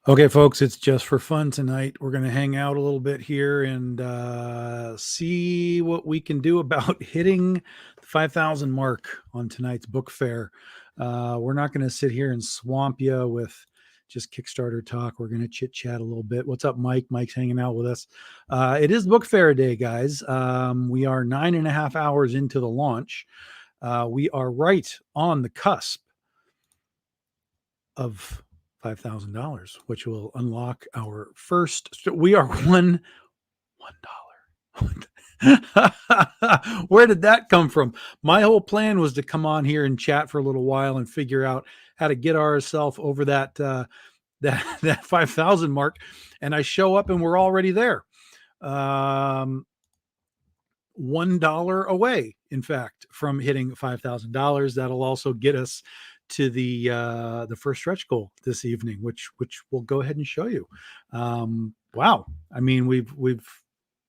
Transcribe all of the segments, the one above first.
Okay, folks, it's just for fun tonight. We're going to hang out a little bit here and see what we can do about hitting the 5,000 mark on tonight's book fair. We're not going to sit here and swamp you with just Kickstarter talk. We're going to chit chat a little bit. What's up, Mike? Mike's hanging out with us. It is book fair day, guys. We are 9.5 hours into the launch. We are right on the cusp of $5,000, which will unlock our first. We are $1. Where did that come from? My whole plan was to come on here and chat for a little while and figure out how to get ourselves over that 5,000 mark, and I show up and we're already there. $1 away, in fact, from hitting $5,000. That'll also get us to the first stretch goal this evening, which we'll go ahead and show you. Wow. I mean, we've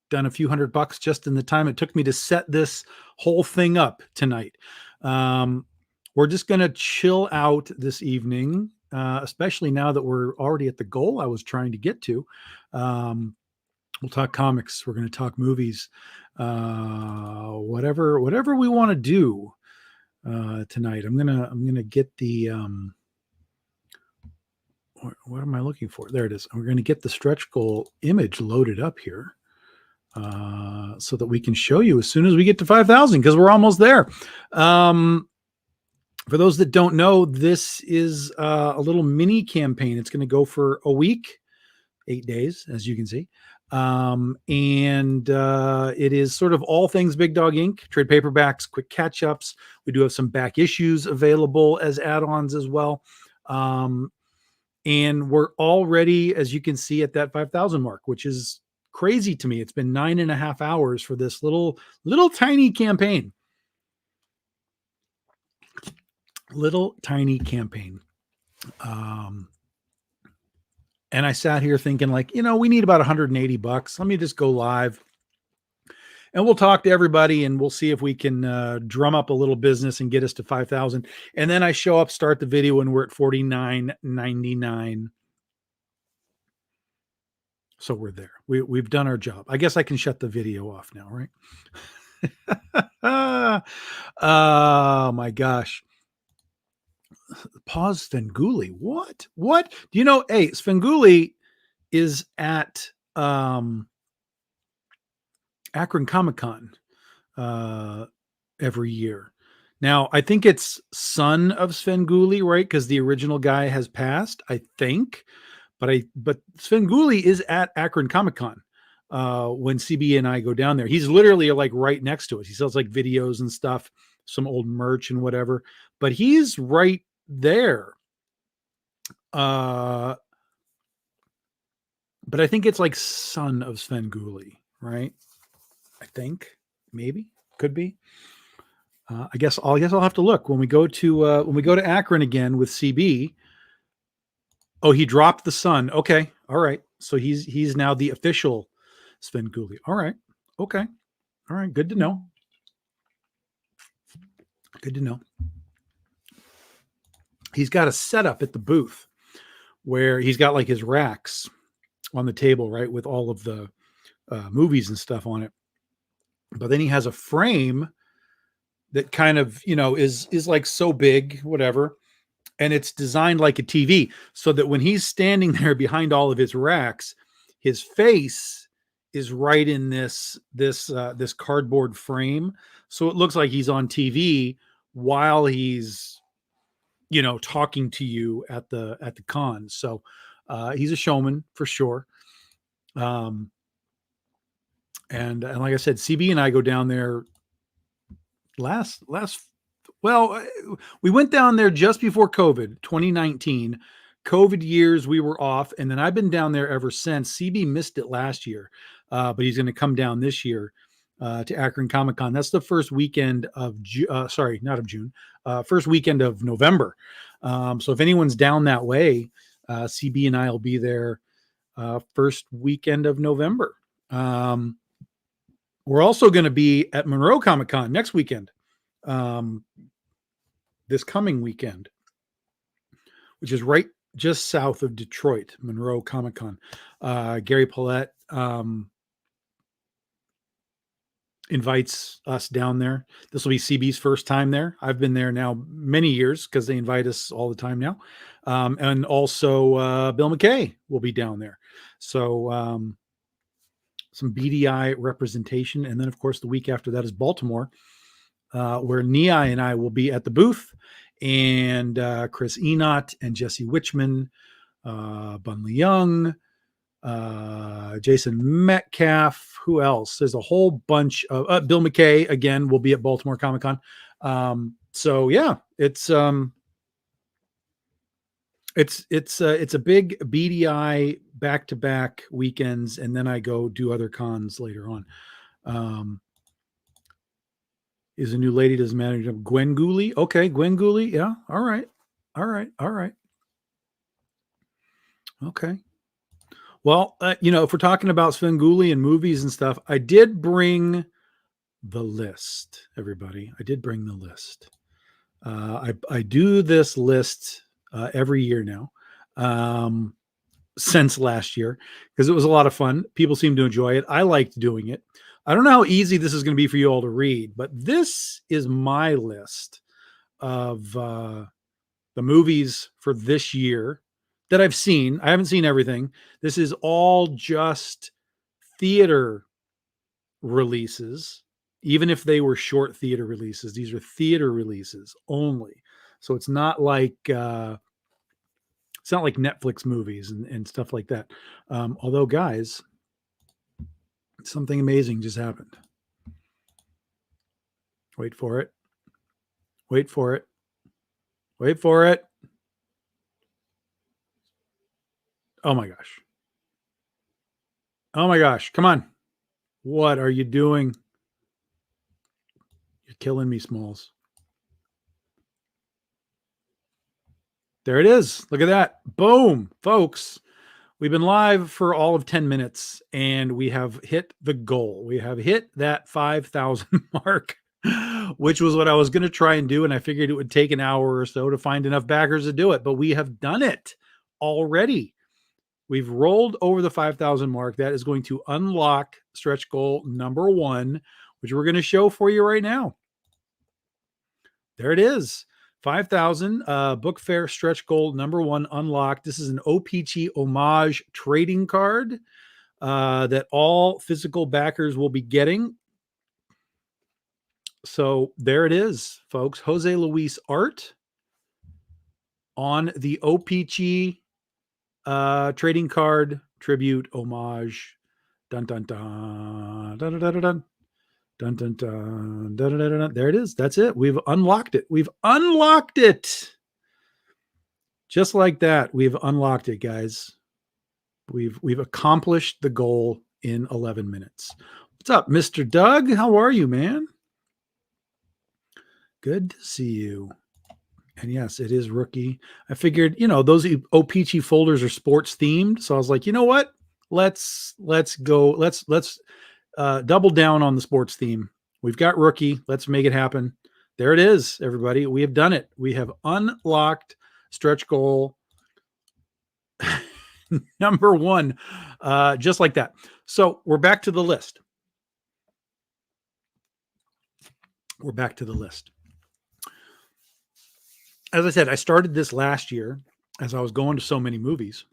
done a few $100 just in the time it took me to set this whole thing up tonight. We're just going to chill out this evening, especially now that we're already at the goal I was trying to get to. We'll talk comics. We're going to talk movies, whatever we want to do. Tonight I'm gonna get the what am I looking for? There it is. We're gonna get the stretch goal image loaded up here so that we can show you as soon as we get to 5,000, because we're almost there. For those that don't know, this is a little mini campaign. It's going to go for a week, 8 days, as you can see. And it is sort of all things Big Dog Inc. Trade paperbacks, quick catch ups. We do have some back issues available as add ons as well. And we're already, as you can see, at that 5,000 mark, which is crazy to me. It's been 9.5 hours for this little tiny campaign. Little tiny campaign. And I sat here thinking, like, we need about $180. Let me just go live and we'll talk to everybody and we'll see if we can drum up a little business and get us to 5,000. And then I show up, start the video, and we're at $49.99. So we're there. We've done our job. I guess I can shut the video off now, right? Oh my gosh. Pause Svengoolie. What? Do you know? Hey, Svengoolie is at Akron Comic-Con every year. Now, I think it's son of Svengoolie, right? Because the original guy has passed, I think. But Svengoolie is at Akron Comic-Con when CB and I go down there. He's literally like right next to us. He sells like videos and stuff, some old merch and whatever. But he's right there. But I think it's like son of Svengoolie, right? I think maybe could be. I guess I'll have to look when we go to Akron again with CB. Oh, he dropped the son. Okay, all right. So he's now the official Svengoolie. All right, okay, all right. Good to know. Good to know. He's got a setup at the booth where he's got like his racks on the table, right, with all of the movies and stuff on it. But then he has a frame that kind of is like so big, whatever, and it's designed like a TV, so that when he's standing there behind all of his racks, his face is right in this cardboard frame, so it looks like he's on TV while he's talking to you at the con. So he's a showman for sure. And like I said, CB and I go down there well, we went down there just before COVID, 2019. COVID years, we were off, and then I've been down there ever since. CB missed it last year, but he's going to come down this year to Akron Comic-Con. That's the first weekend of not of June, first weekend of November. So if anyone's down that way, CB and I will be there first weekend of November. We're also going to be at Monroe Comic-Con next weekend, this coming weekend, which is right just south of Detroit, Monroe Comic-Con. Gary Paulette invites us down there. This will be CB's first time there. I've been there now many years because they invite us all the time now. And also Bill McKay will be down there. So some BDI representation. And then, of course, the week after that is Baltimore, where Nia and I will be at the booth, and Chris Enott and Jesse Wichman, Bunley Young, Jason Metcalf. Who else? There's a whole bunch of Bill McKay again will be at Baltimore Comic-Con. So yeah, it's a big BDI back-to-back weekends, and then I go do other cons later on. Is a new lady doesn't matter. Gwen Gooley. Okay, Gwen Gooley. Yeah. All right. Okay. Well, if we're talking about Svengoolie and movies and stuff, I did bring the list, everybody. I did bring the list. I do this list every year now, since last year, because it was a lot of fun. People seem to enjoy it. I liked doing it. I don't know how easy this is going to be for you all to read, but this is my list of the movies for this year that I've seen. I haven't seen everything. This is all just theater releases, even if they were short theater releases. These are theater releases only. So it's not like Netflix movies and stuff like that. Although, guys, Something amazing just happened. Wait for it. Wait for it. Wait for it. Oh my gosh. Oh my gosh. Come on. What are you doing? You're killing me, Smalls. There it is. Look at that. Boom, folks. We've been live for all of 10 minutes and we have hit the goal. We have hit that 5,000 mark, which was what I was going to try and do. And I figured it would take an hour or so to find enough backers to do it, but we have done it already. We've rolled over the 5,000 mark. That is going to unlock stretch goal number 1, which we're going to show for you right now. There it is. 5,000 Book Fair stretch goal number 1 unlocked. This is an OPG homage trading card that all physical backers will be getting. So there it is, folks. Jose Luis art on the OPG trading card tribute homage. Dun dun dun dun dun dun dun. Dun, dun, dun, dun, dun, dun, dun. There it is. That's it. We've unlocked it. We've unlocked it. Just like that, we've unlocked it, guys. We've accomplished the goal in 11 minutes. What's up, Mr. Doug? How are you, man? Good to see you. And yes, it is rookie. I figured, those OPG folders are sports themed. So I was like, you know what? Let's go. Let's double down on the sports theme. We've got rookie. Let's make it happen. There it is, everybody. We have done it. We have unlocked stretch goal number 1, just like that. So we're back to the list. We're back to the list. As I said, I started this last year as I was going to so many movies.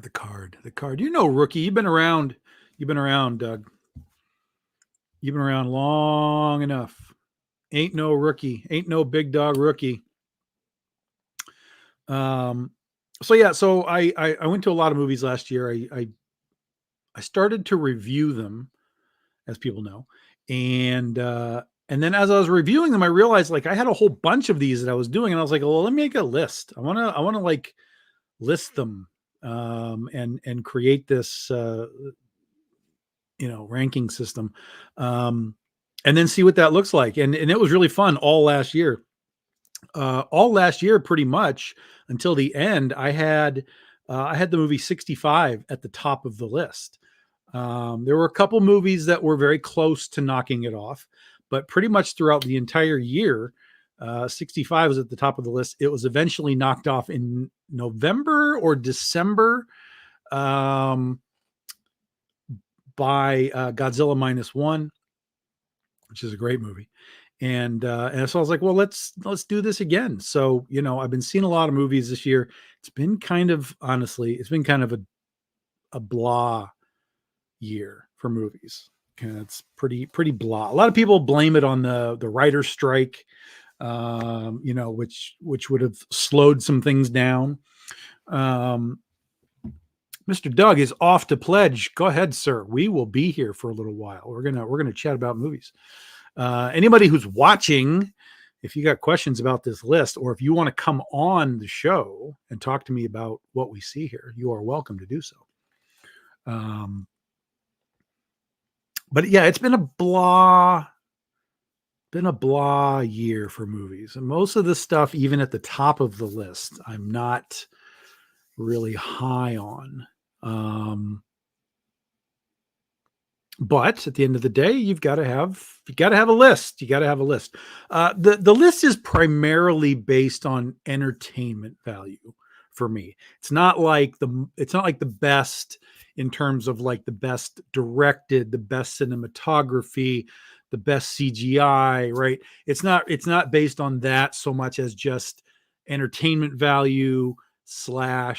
The card. Rookie, you've been around, Doug. You've been around long enough. Ain't no rookie. Ain't no big dog rookie. So I went to a lot of movies last year. I started to review them, as people know. And then as I was reviewing them, I realized like I had a whole bunch of these that I was doing. And I was like, well, let me make a list. I want to like list them and create this ranking system and then see what that looks like. And it was really fun all last year. Pretty much until the end. I had the movie 65 at the top of the list. There were a couple movies that were very close to knocking it off, but pretty much throughout the entire year, 65 was at the top of the list. It was eventually knocked off in November or December by Godzilla -1, which is a great movie. And so I was like, well, let's do this again. So, I've been seeing a lot of movies this year. It's been kind of a blah year for movies. It's pretty blah. A lot of people blame it on the writer's strike, which would have slowed some things down. Mr. Doug is off to pledge. Go ahead, sir. We will be here for a little while. We're gonna chat about movies. Anybody who's watching, if you got questions about this list, or if you want to come on the show and talk to me about what we see here, you are welcome to do so. But yeah, it's been a blah year for movies. And most of the stuff, even at the top of the list, I'm not really high on. But at the end of the day, you got to have a list. You got to have a list. The list is primarily based on entertainment value for me. It's not like the best in terms of like the best directed, the best cinematography, the best CGI, right? It's not based on that so much as just entertainment value / like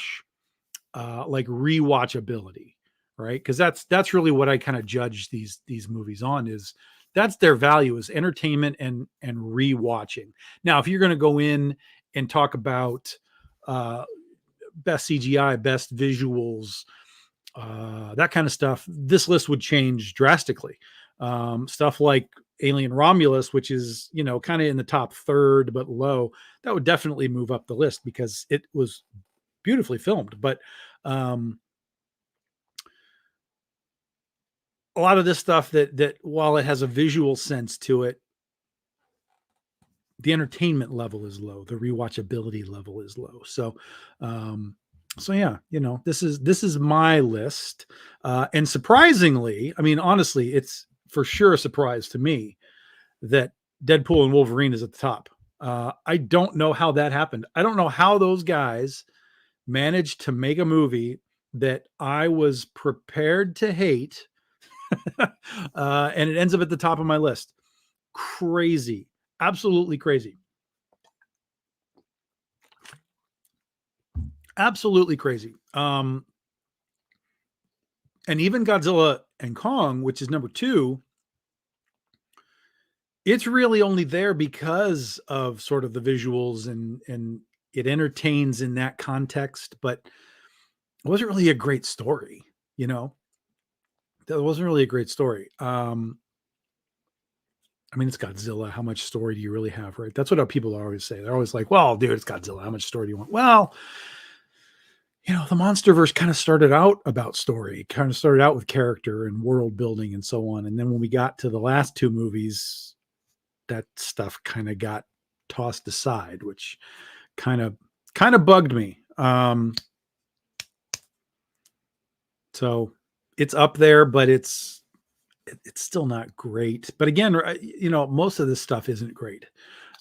rewatchability. Right. Because that's really what I kind of judge these movies on, is that's their value, is entertainment and rewatching. Now, if you're going to go in and talk about best CGI, best visuals, that kind of stuff, this list would change drastically. Stuff like Alien Romulus, which is, kind of in the top third but low, that would definitely move up the list because it was beautifully filmed. But um, a lot of this stuff that while it has a visual sense to it, the entertainment level is low, the rewatchability level is low. Um, so yeah, this is my list, and surprisingly, I mean, honestly, it's for sure a surprise to me that Deadpool and Wolverine is at the top. I don't know how that happened. I don't know how those guys managed to make a movie that I was prepared to hate, and it ends up at the top of my list. Crazy, absolutely crazy. Absolutely crazy. And even Godzilla and Kong, which is number two, it's really only there because of sort of the visuals and it entertains in that context, but it wasn't really a great story, you know. That wasn't really a great story. I mean, it's Godzilla. How much story do you really have, right? That's what people always say. They're always like, "Well, dude, it's Godzilla. How much story do you want?" Well, the MonsterVerse kind of started out about story, kind of started out with character and world building and so on. And then when we got to the last two movies, that stuff kind of got tossed aside, which kind of bugged me. So it's up there, but it's still not great. But again, most of this stuff isn't great.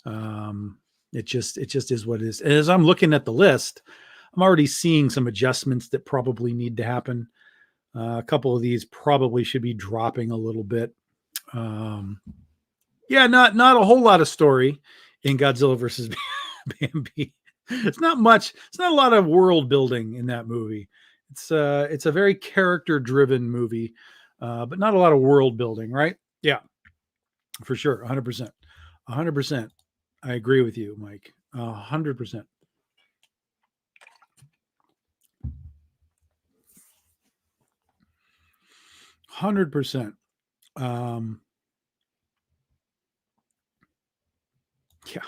It just is what it is. And as I'm looking at the list, I'm already seeing some adjustments that probably need to happen. A couple of these probably should be dropping a little bit. Yeah, not a whole lot of story in Godzilla versus Bambi. It's not much. It's not a lot of world building in that movie. It's a very character driven movie, but not a lot of world building, right? Yeah, for sure, 100%, 100%. I agree with you, Mike. 100%. 100%. Yeah.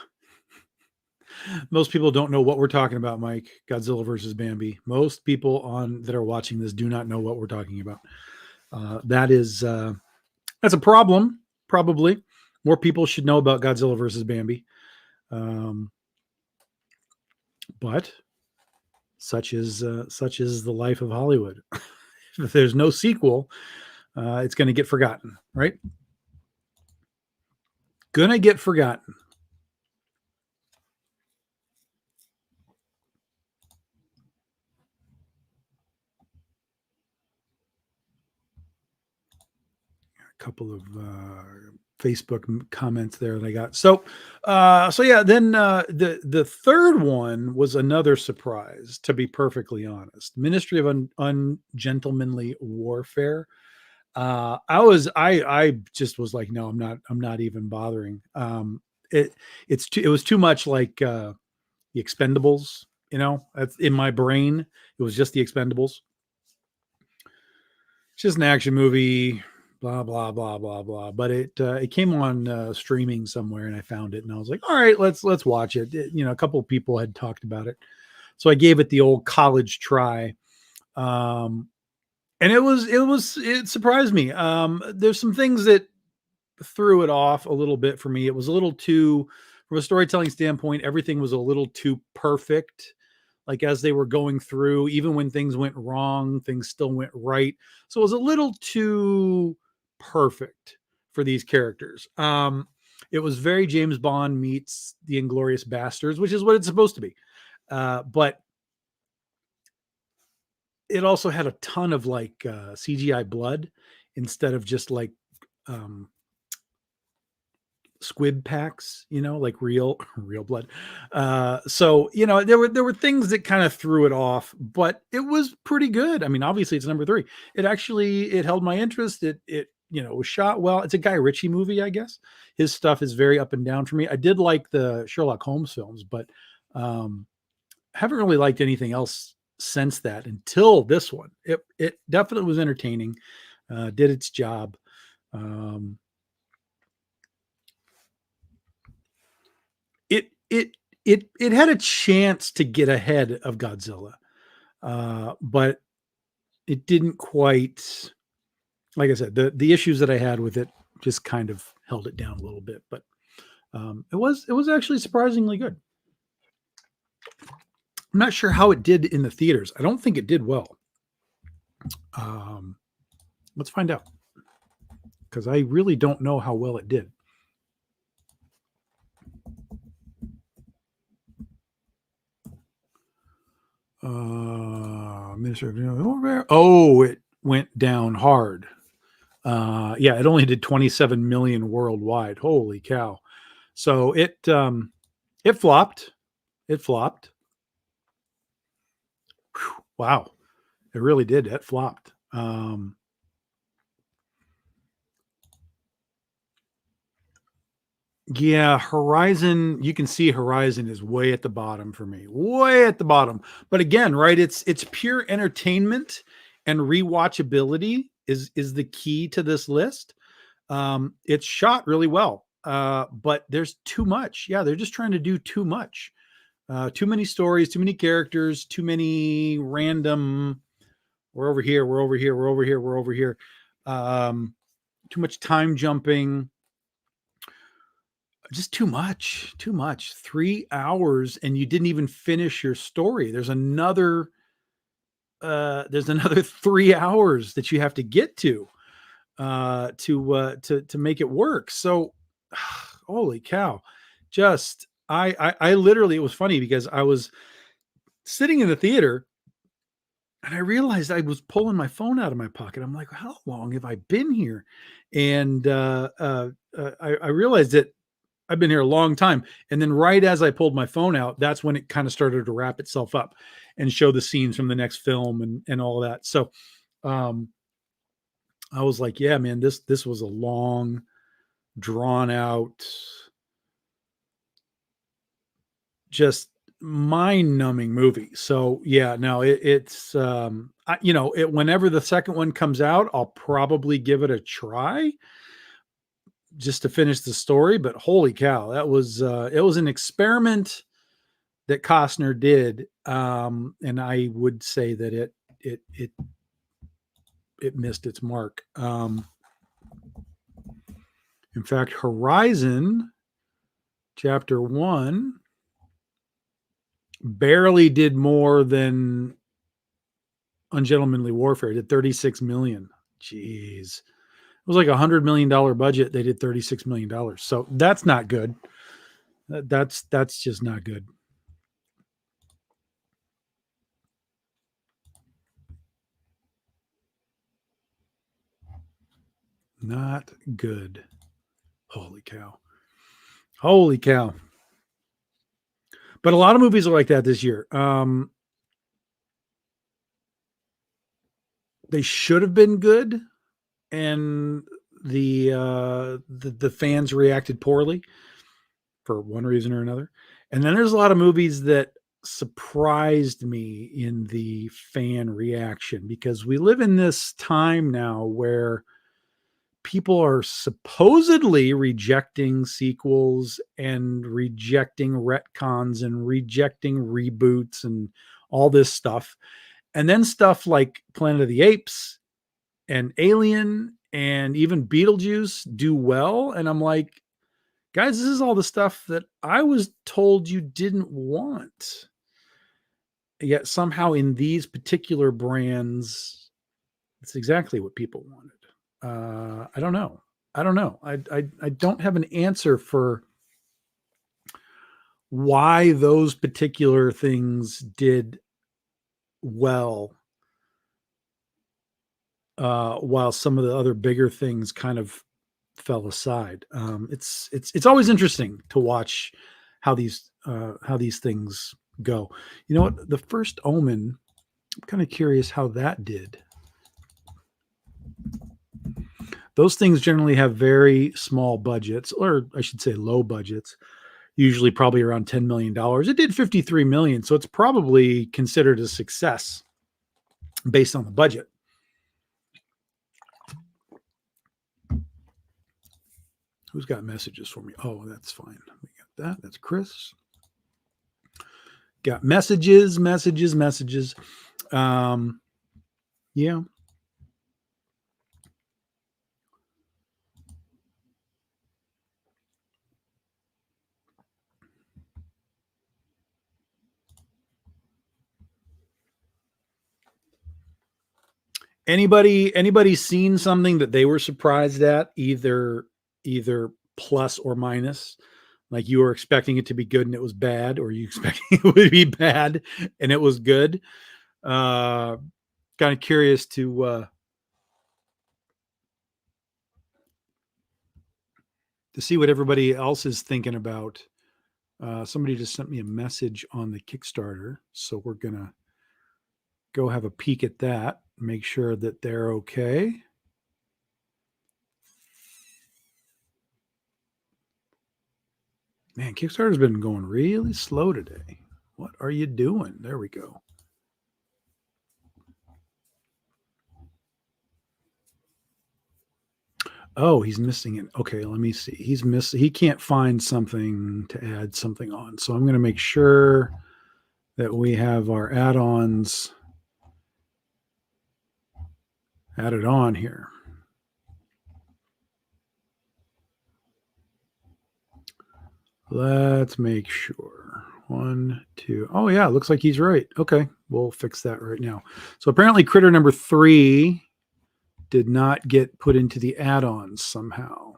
Most people don't know what we're talking about, Mike. Godzilla versus Bambi. Most people that are watching this do not know what we're talking about. That's a problem. Probably more people should know about Godzilla versus Bambi. But such is the life of Hollywood. If there's no sequel, it's going to get forgotten, right? Gonna get forgotten. A couple of Facebook comments there that I got. So yeah. Then the third one was another surprise. To be perfectly honest, Ministry of Ungentlemanly Warfare. I just was like, no, I'm not even bothering. It was too much like the Expendables. That's in my brain. It was just the Expendables. It's just an action movie, blah blah blah blah blah. But it came on streaming somewhere, and I found it, and I was like, all right, let's watch it. A couple of people had talked about it, so I gave it the old college try. And it surprised me. There's some things that threw it off a little bit for me. It was a little too, from a storytelling standpoint, everything was a little too perfect. Like as they were going through, even when things went wrong, things still went right. So it was a little too perfect for these characters. It was very James Bond meets the Inglorious Bastards, which is what it's supposed to be. But it also had a ton of like CGI blood instead of just like um, squib packs, like real blood. So there were things that kind of threw it off, but it was pretty good. I mean, obviously it's number three. It held my interest. It was shot well. It's a Guy Ritchie movie, I guess. His stuff is very up and down for me. I did like the Sherlock Holmes films, but haven't really liked anything else since that until this one. It definitely was entertaining, did its job. Um, it had a chance to get ahead of Godzilla, but it didn't quite. Like I said, the issues that I had with it just kind of held it down a little bit, but it was actually surprisingly good. I'm not sure how it did in the theaters. I don't think it did well. Um, let's find out, because I really don't know how well it did. Minister of Oh, it went down hard. Yeah, it only did 27 million worldwide. Holy cow! So it flopped. It flopped. Whew, wow, it really did. It flopped. Yeah, Horizon, you can see Horizon is way at the bottom for me. Way at the bottom. But again, right, it's pure entertainment, and rewatchability is the key to this list. It's shot really well. But there's too much. Yeah, they're just trying to do too much. Too many stories, too many characters, too many random we're over here, we're over here, we're over here, we're over here. Too much time jumping, just too much. 3 hours and you didn't even finish your story. There's another 3 hours that you have to get to make it work. So holy cow. Just I literally, it was funny because I was sitting in the theater and I realized I was pulling my phone out of my pocket. I'm like, how long have I been here? And I realized that I've been here a long time. And then right as I pulled my phone out, that's when it kind of started to wrap itself up and show the scenes from the next film and all that. So um, I was like, yeah, man, this was a long, drawn out, just mind numbing movie. So yeah, no, it's whenever the second one comes out, I'll probably give it a try just to finish the story. But holy cow, it was an experiment that Costner did, and I would say that it missed its mark. In fact, Horizon Chapter 1 barely did more than Ungentlemanly Warfare. It did 36 million. Jeez. It was like $100 million budget. They did $36 million. So that's not good. That's just not good. Not good. Holy cow. Holy cow. But a lot of movies are like that this year. They should have been good, and the fans reacted poorly for one reason or another. And then there's a lot of movies that surprised me in the fan reaction, because we live in this time now where people are supposedly rejecting sequels and rejecting retcons and rejecting reboots and all this stuff. And then stuff like Planet of the Apes and Alien and even Beetlejuice do well. And I'm like, guys, this is all the stuff that I was told you didn't want. Yet somehow in these particular brands, it's exactly what people wanted. I don't know. I don't know. I don't have an answer for why those particular things did well, while some of the other bigger things kind of fell aside. It's always interesting to watch how these things go. You know what? The First Omen, I'm kind of curious how that did. Those things generally have very small budgets, or I should say low budgets. usually probably around $10 million. It did 53 million. So it's probably considered a success based on the budget. Who's got messages for me? Oh, that's fine. We got that. That's Chris. Got messages. Yeah. Anybody seen something that they were surprised at, either plus or minus? Like you were expecting it to be good and it was bad, or you expecting it would be bad and it was good. Kind of curious to see what everybody else is thinking about. Somebody just sent me a message on the Kickstarter, so we're gonna go have a peek at that, make sure that they're okay. Man, Kickstarter's been going really slow today. What are you doing? There we go. Oh, he's missing it. Okay, let me see. He can't find something to add something on. So I'm going to make sure that we have our add-ons added on here. Let's make sure. 1, 2. Oh yeah, looks like he's right. Okay, we'll fix that right now. So apparently critter number 3 did not get put into the add-ons somehow.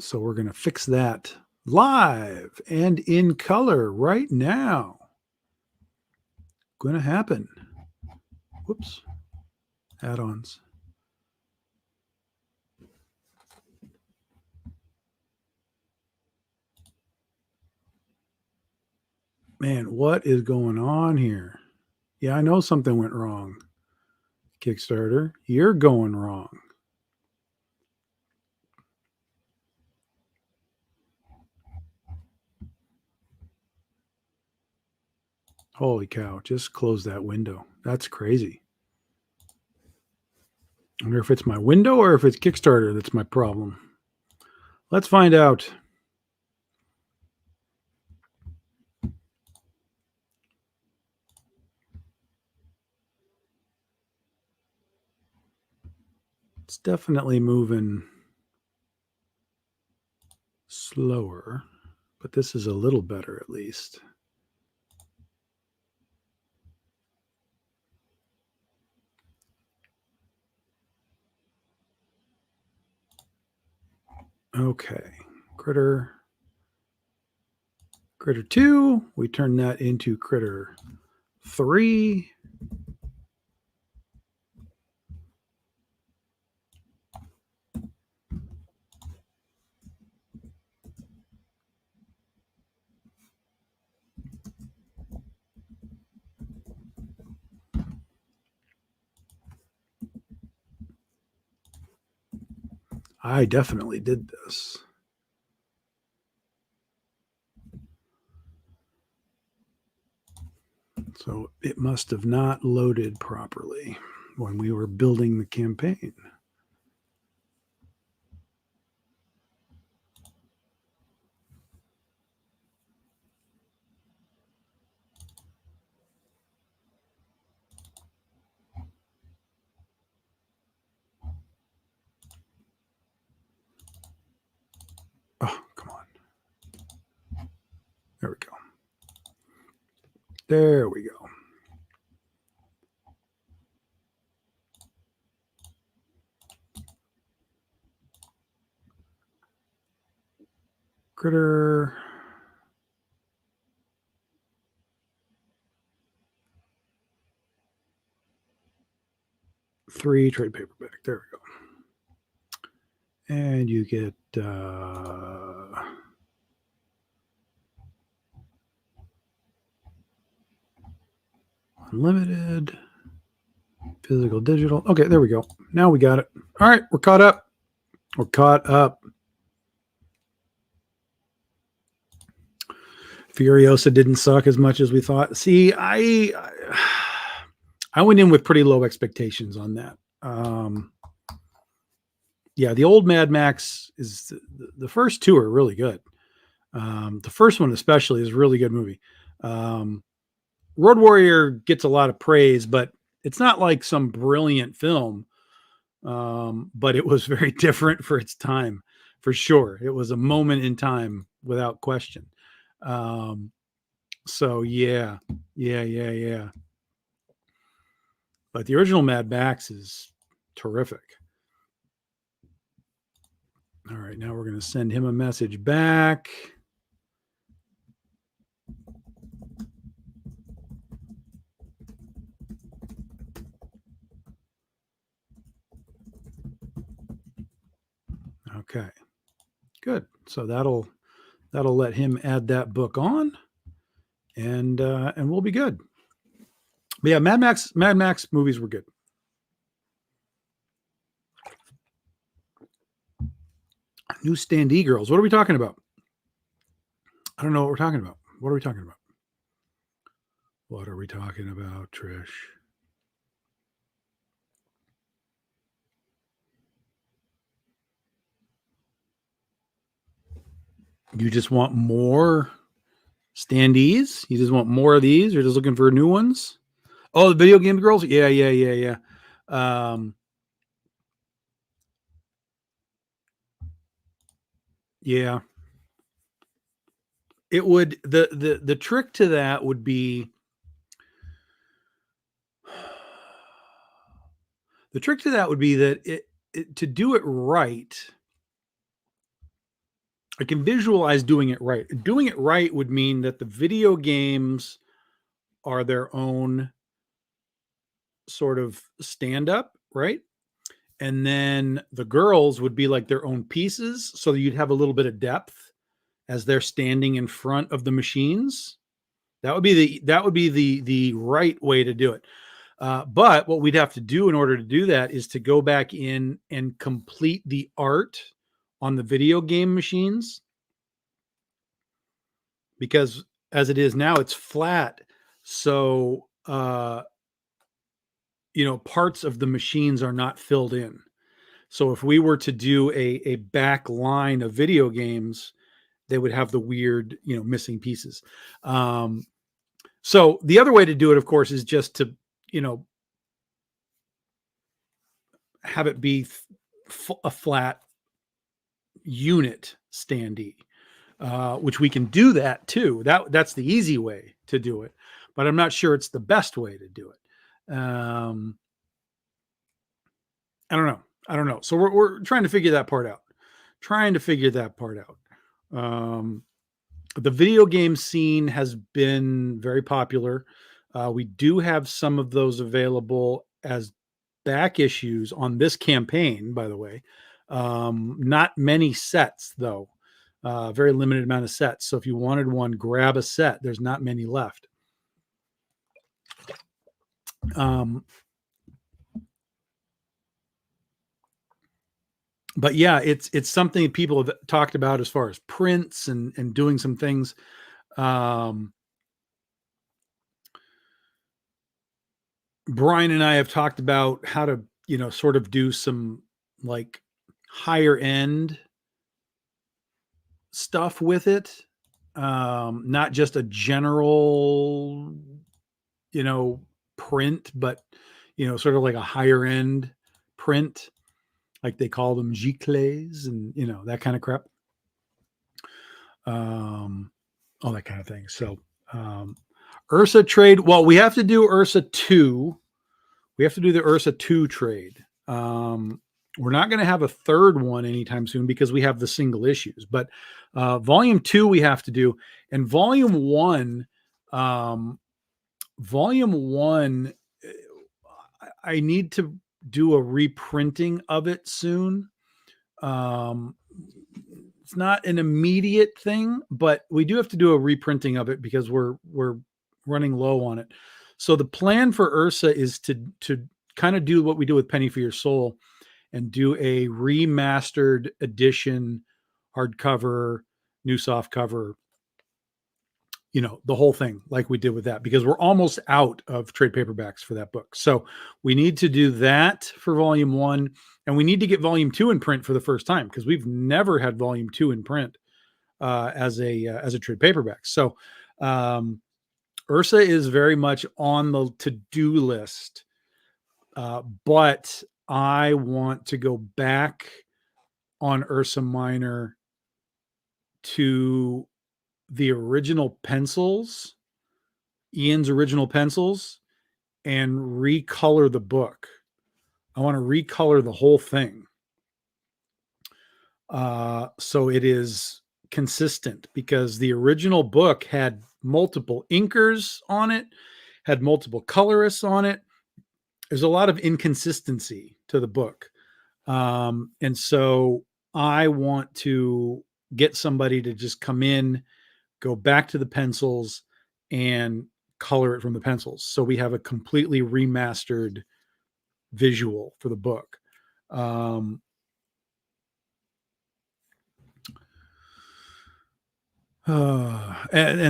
So we're going to fix that live and in color right now. Going to happen. Whoops. Add-ons. Man, what is going on here? Yeah, I know something went wrong. Kickstarter, you're going wrong. Holy cow, just close that window. That's crazy. I wonder if it's my window or if it's Kickstarter that's my problem. Let's find out. It's definitely moving slower, but this is a little better at least. Okay, critter 2, we turn that into critter 3. I definitely did this. So it must have not loaded properly when we were building the campaign. Oh, come on. There we go. There we go. Critter. Three trade paperback. There we go. And you get unlimited, physical, digital. Okay, there we go. Now we got it. All right, we're caught up. We're caught up. Furiosa didn't suck as much as we thought. See, I went in with pretty low expectations on that. Yeah, the old Mad Max is the first two are really good. The first one especially is a really good movie. Road Warrior gets a lot of praise, but it's not like some brilliant film. But it was very different for its time, for sure. It was a moment in time without question. So yeah. But the original Mad Max is terrific. All right, now we're going to send him a message back. Okay, good. So that'll let him add that book on, and we'll be good. But yeah, Mad Max movies were good. New standee girls. What are we talking about? I don't know what we're talking about. What are we talking about? What are we talking about, Trish? You just want more standees? You just want more of these? You're just looking for new ones? Oh, the video game girls? Yeah. Yeah. It would the trick to that would be that it to do it right. I can visualize doing it right. Doing it right would mean that the video games are their own sort of stand up, right? And then the girls would be like their own pieces, so you'd have a little bit of depth as they're standing in front of the machines. That would be the right way to do it. But what we'd have to do in order to do that is to go back in and complete the art on the video game machines, because as it is now, it's flat. So, parts of the machines are not filled in. So if we were to do a back line of video games, they would have the weird, missing pieces. So the other way to do it, of course, is just to, have it be a flat unit standee, which we can do that too. That's the easy way to do it, but I'm not sure it's the best way to do it. I don't know. So we're trying to figure that part out. The video game scene has been very popular. We do have some of those available as back issues on this campaign, by the way. Not many sets, though. Very limited amount of sets. So if you wanted one, grab a set. There's not many left. But yeah, it's something people have talked about as far as prints and doing some things. Brian and I have talked about how to, sort of do some like higher end stuff with it. Not just a general, print, but, sort of like a higher end print, like they call them giclées and, that kind of crap. All that kind of thing. So, Ursa trade. Well, we have to do Ursa 2. We have to do the Ursa 2 trade. We're not going to have a third one anytime soon because we have the single issues. But volume 2 we have to do, and volume 1. I need to do a reprinting of it soon. It's not an immediate thing, but we do have to do a reprinting of it because we're running low on it. So the plan for Ursa is to kind of do what we do with Penny for Your Soul and do a remastered edition, hardcover, new soft cover, the whole thing like we did with that, because we're almost out of trade paperbacks for that book. So we need to do that for volume 1, and we need to get volume 2 in print for the first time, because we've never had volume 2 in print as a trade paperback. So Ursa is very much on the to-do list, but I want to go back on Ursa Minor to the original pencils, Ian's original pencils, and recolor the book. I want to recolor the whole thing, so it is consistent, because the original book had multiple inkers on it, had multiple colorists on it. There's a lot of inconsistency to the book. And so I want to get somebody to just come in, go back to the pencils, and color it from the pencils, so we have a completely remastered visual for the book. And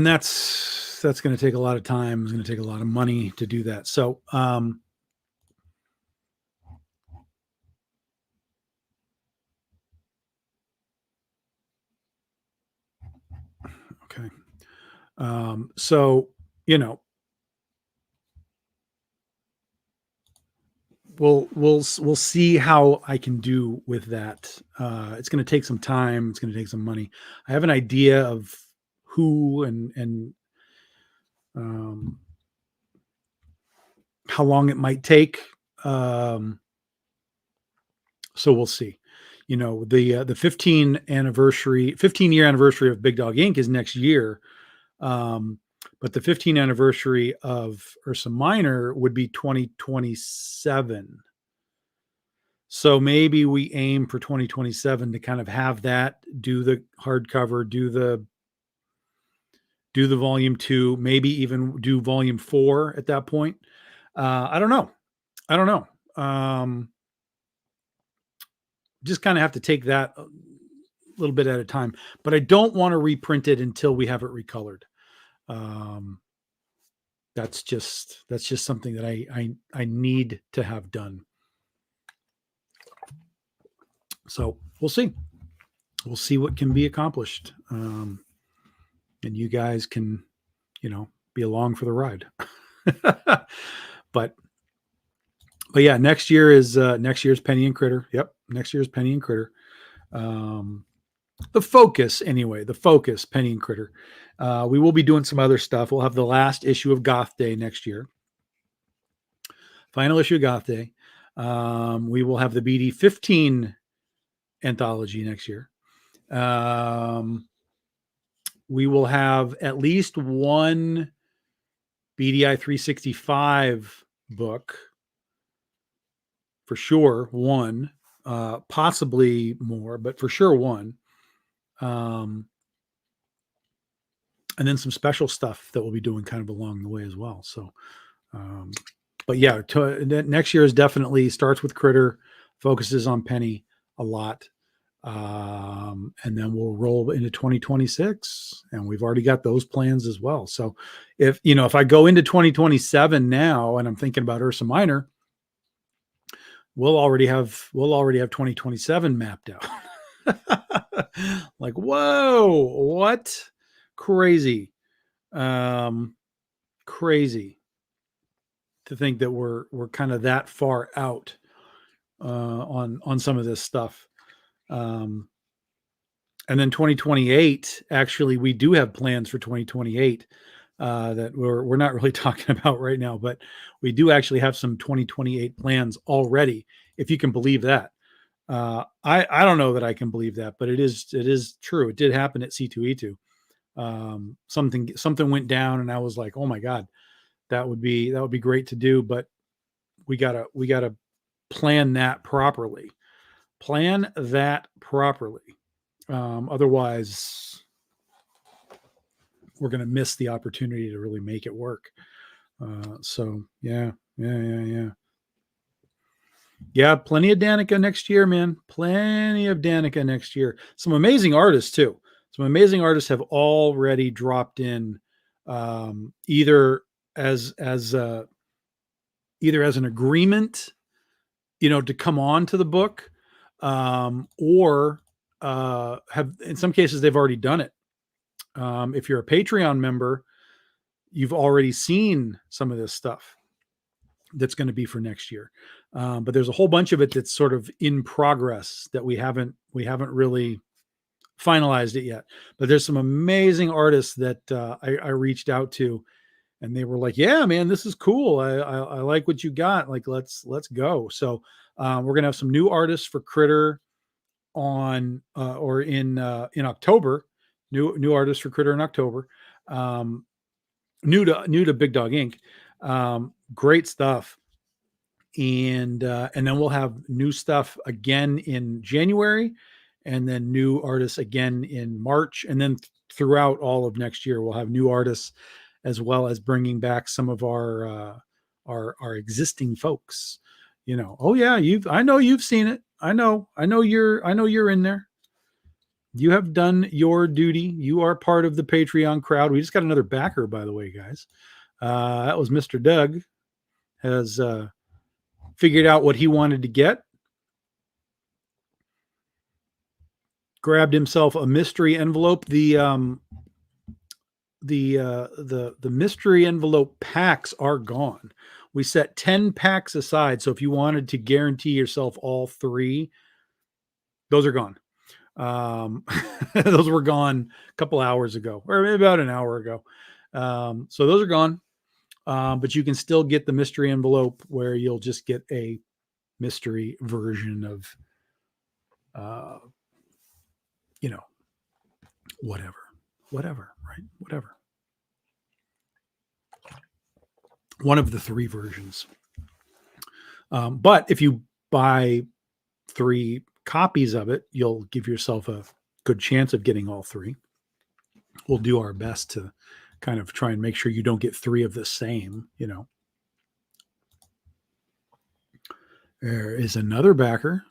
that's going to take a lot of time. It's going to take a lot of money to do that. So, okay. So, we'll see how I can do with that. It's going to take some time. It's going to take some money. I have an idea of who and how long it might take. So we'll see. The 15-year anniversary of Big Dog Inc. is next year. But the 15th anniversary of Ursa Minor would be 2027. So maybe we aim for 2027 to kind of have that, do the hardcover, do the volume 2, maybe even do volume 4 at that point. I don't know. Just kind of have to take that a little bit at a time, but I don't want to reprint it until we have it recolored. That's just something that I need to have done. So we'll see what can be accomplished. And you guys can, be along for the ride. but yeah, next year's Penny and Critter. Yep. Next year's Penny and Critter. The focus, Penny and Critter. We will be doing some other stuff. We'll have the last issue of Goth Day next year. Final issue of Goth Day. We will have the BD 15 anthology next year. We will have at least one BDI 365 book, for sure. One, possibly more, but for sure one. And then some special stuff that we'll be doing kind of along the way as well. So, but yeah, next year is definitely starts with Critter, focuses on Penny a lot. And then we'll roll into 2026, and we've already got those plans as well. So if I go into 2027 now and I'm thinking about Ursa Minor, we'll already have 2027 mapped out. Like, whoa, what? Crazy. Crazy to think that we're kind of that far out on some of this stuff. And then 2028, actually, we do have plans for 2028 that we're not really talking about right now, but we do actually have some 2028 plans already, if you can believe that. I don't know that I can believe that, but it is true. It did happen at C2E2. Something went down, and I was like, oh my God, that would be great to do, but we gotta plan that properly. Otherwise, we're going to miss the opportunity to really make it work. So yeah. Yeah, plenty of Danica next year, man. Plenty of Danica next year. Some amazing artists too. Some amazing artists have already dropped in, either as either as an agreement, to come on to the book, or have in some cases they've already done it. If you're a Patreon member, you've already seen some of this stuff that's going to be for next year. But there's a whole bunch of it that's sort of in progress that we haven't really finalized it yet. But there's some amazing artists that I reached out to, and they were like, "Yeah, man, this is cool. I like what you got. Like, let's go." So we're gonna have some new artists for Critter on or in October. New artists for Critter in October. Um, new to Big Dog Inc. Great stuff. And then we'll have new stuff again in January, and then new artists again in March, and then throughout all of next year we'll have new artists, as well as bringing back some of our existing folks. Oh yeah, I know you've seen it. I know you're in there. You have done your duty. You are part of the Patreon crowd. We just got another backer, by the way, guys. That was Mr. Doug. Has figured out what he wanted to get. Grabbed himself a mystery envelope. The mystery envelope packs are gone. We set 10 packs aside, so if you wanted to guarantee yourself all three, those are gone. Those were gone a couple hours ago, or maybe about an hour ago. So those are gone. But you can still get the mystery envelope, where you'll just get a mystery version of you know whatever, right? Whatever, one of the three versions. But if you buy 3 copies of it, you'll give yourself a good chance of getting all 3. We'll do our best to kind of try and make sure you don't get 3 of the same. There is another backer.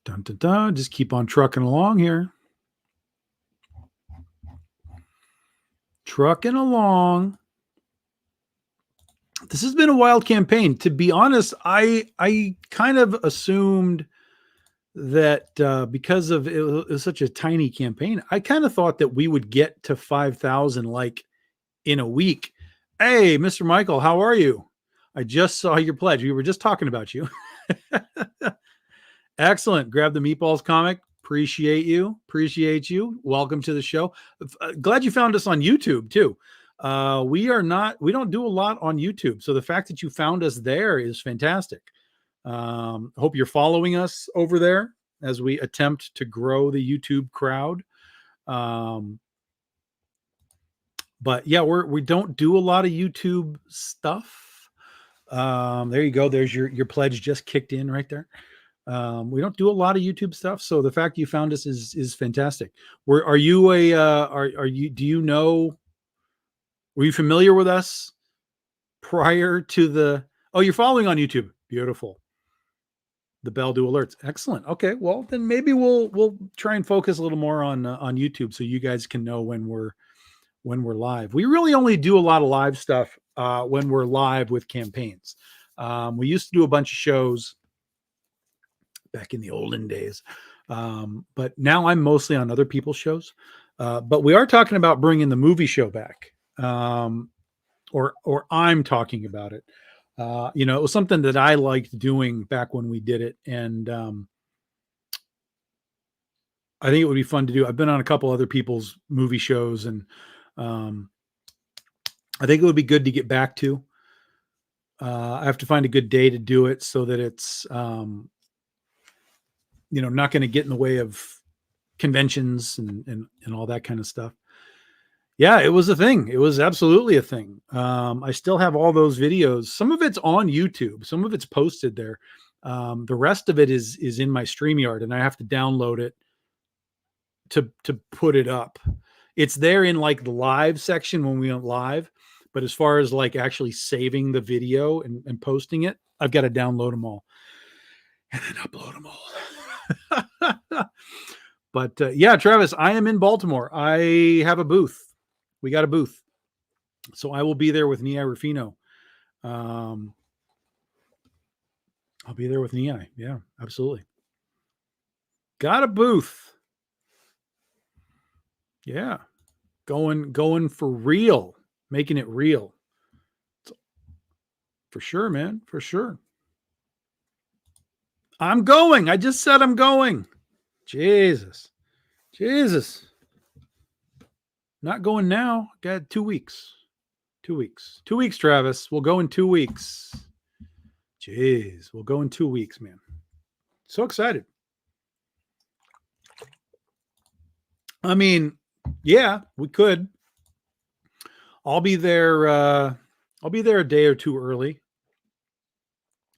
Dun, dun, dun. Just keep on trucking along here. Trucking along. This has been a wild campaign. To be honest, I kind of assumed that because of it was such a tiny campaign, I kind of thought that we would get to 5,000 like in a week. Hey, Mr. Michael, how are you? I just saw your pledge. We were just talking about you. Excellent. Grab the Meatballs comic. Appreciate you. Welcome to the show. Glad you found us on YouTube too. We don't do a lot on YouTube. So the fact that you found us there is fantastic. Hope you're following us over there as we attempt to grow the YouTube crowd. But yeah, we don't do a lot of YouTube stuff. There you go. There's your pledge just kicked in right there. We don't do a lot of YouTube stuff, so the fact you found us is fantastic. Were you familiar with us prior to the? Oh, you're following on YouTube. Beautiful. The bell do alerts. Excellent. Okay, well then maybe we'll try and focus a little more on YouTube, so you guys can know when we're live. We really only do a lot of live stuff when we're live with campaigns. We used to do a bunch of shows back in the olden days, but now I'm mostly on other people's shows. But we are talking about bringing the movie show back, or I'm talking about it. It was something that I liked doing back when we did it, and I think it would be fun to do. I've been on a couple other people's movie shows, and I think it would be good to get back to. I have to find a good day to do it so that it's not going to get in the way of conventions and all that kind of stuff. Yeah, it was a thing. It was absolutely a thing. I still have all those videos. Some of it's on YouTube. Some of it's posted there. The rest of it is in my StreamYard, and I have to download it to put it up. It's there in like the live section when we went live, but as far as like actually saving the video and posting it, I've got to download them all. and then upload them all. But yeah, Travis, I am in Baltimore. I have a booth. We got a booth. So I will be there with Nia Rufino. I'll be there with Nia. Yeah, absolutely. Got a booth. Yeah. Going for real. Making it real. For sure, man. For sure. I'm going. I just said I'm going. Jesus. Not going now. Got 2 weeks. 2 weeks. 2 weeks, Travis. We'll go in 2 weeks. Jeez. We'll go in 2 weeks, man. So excited. I mean, yeah, we could. I'll be there. I'll be there a day or two early.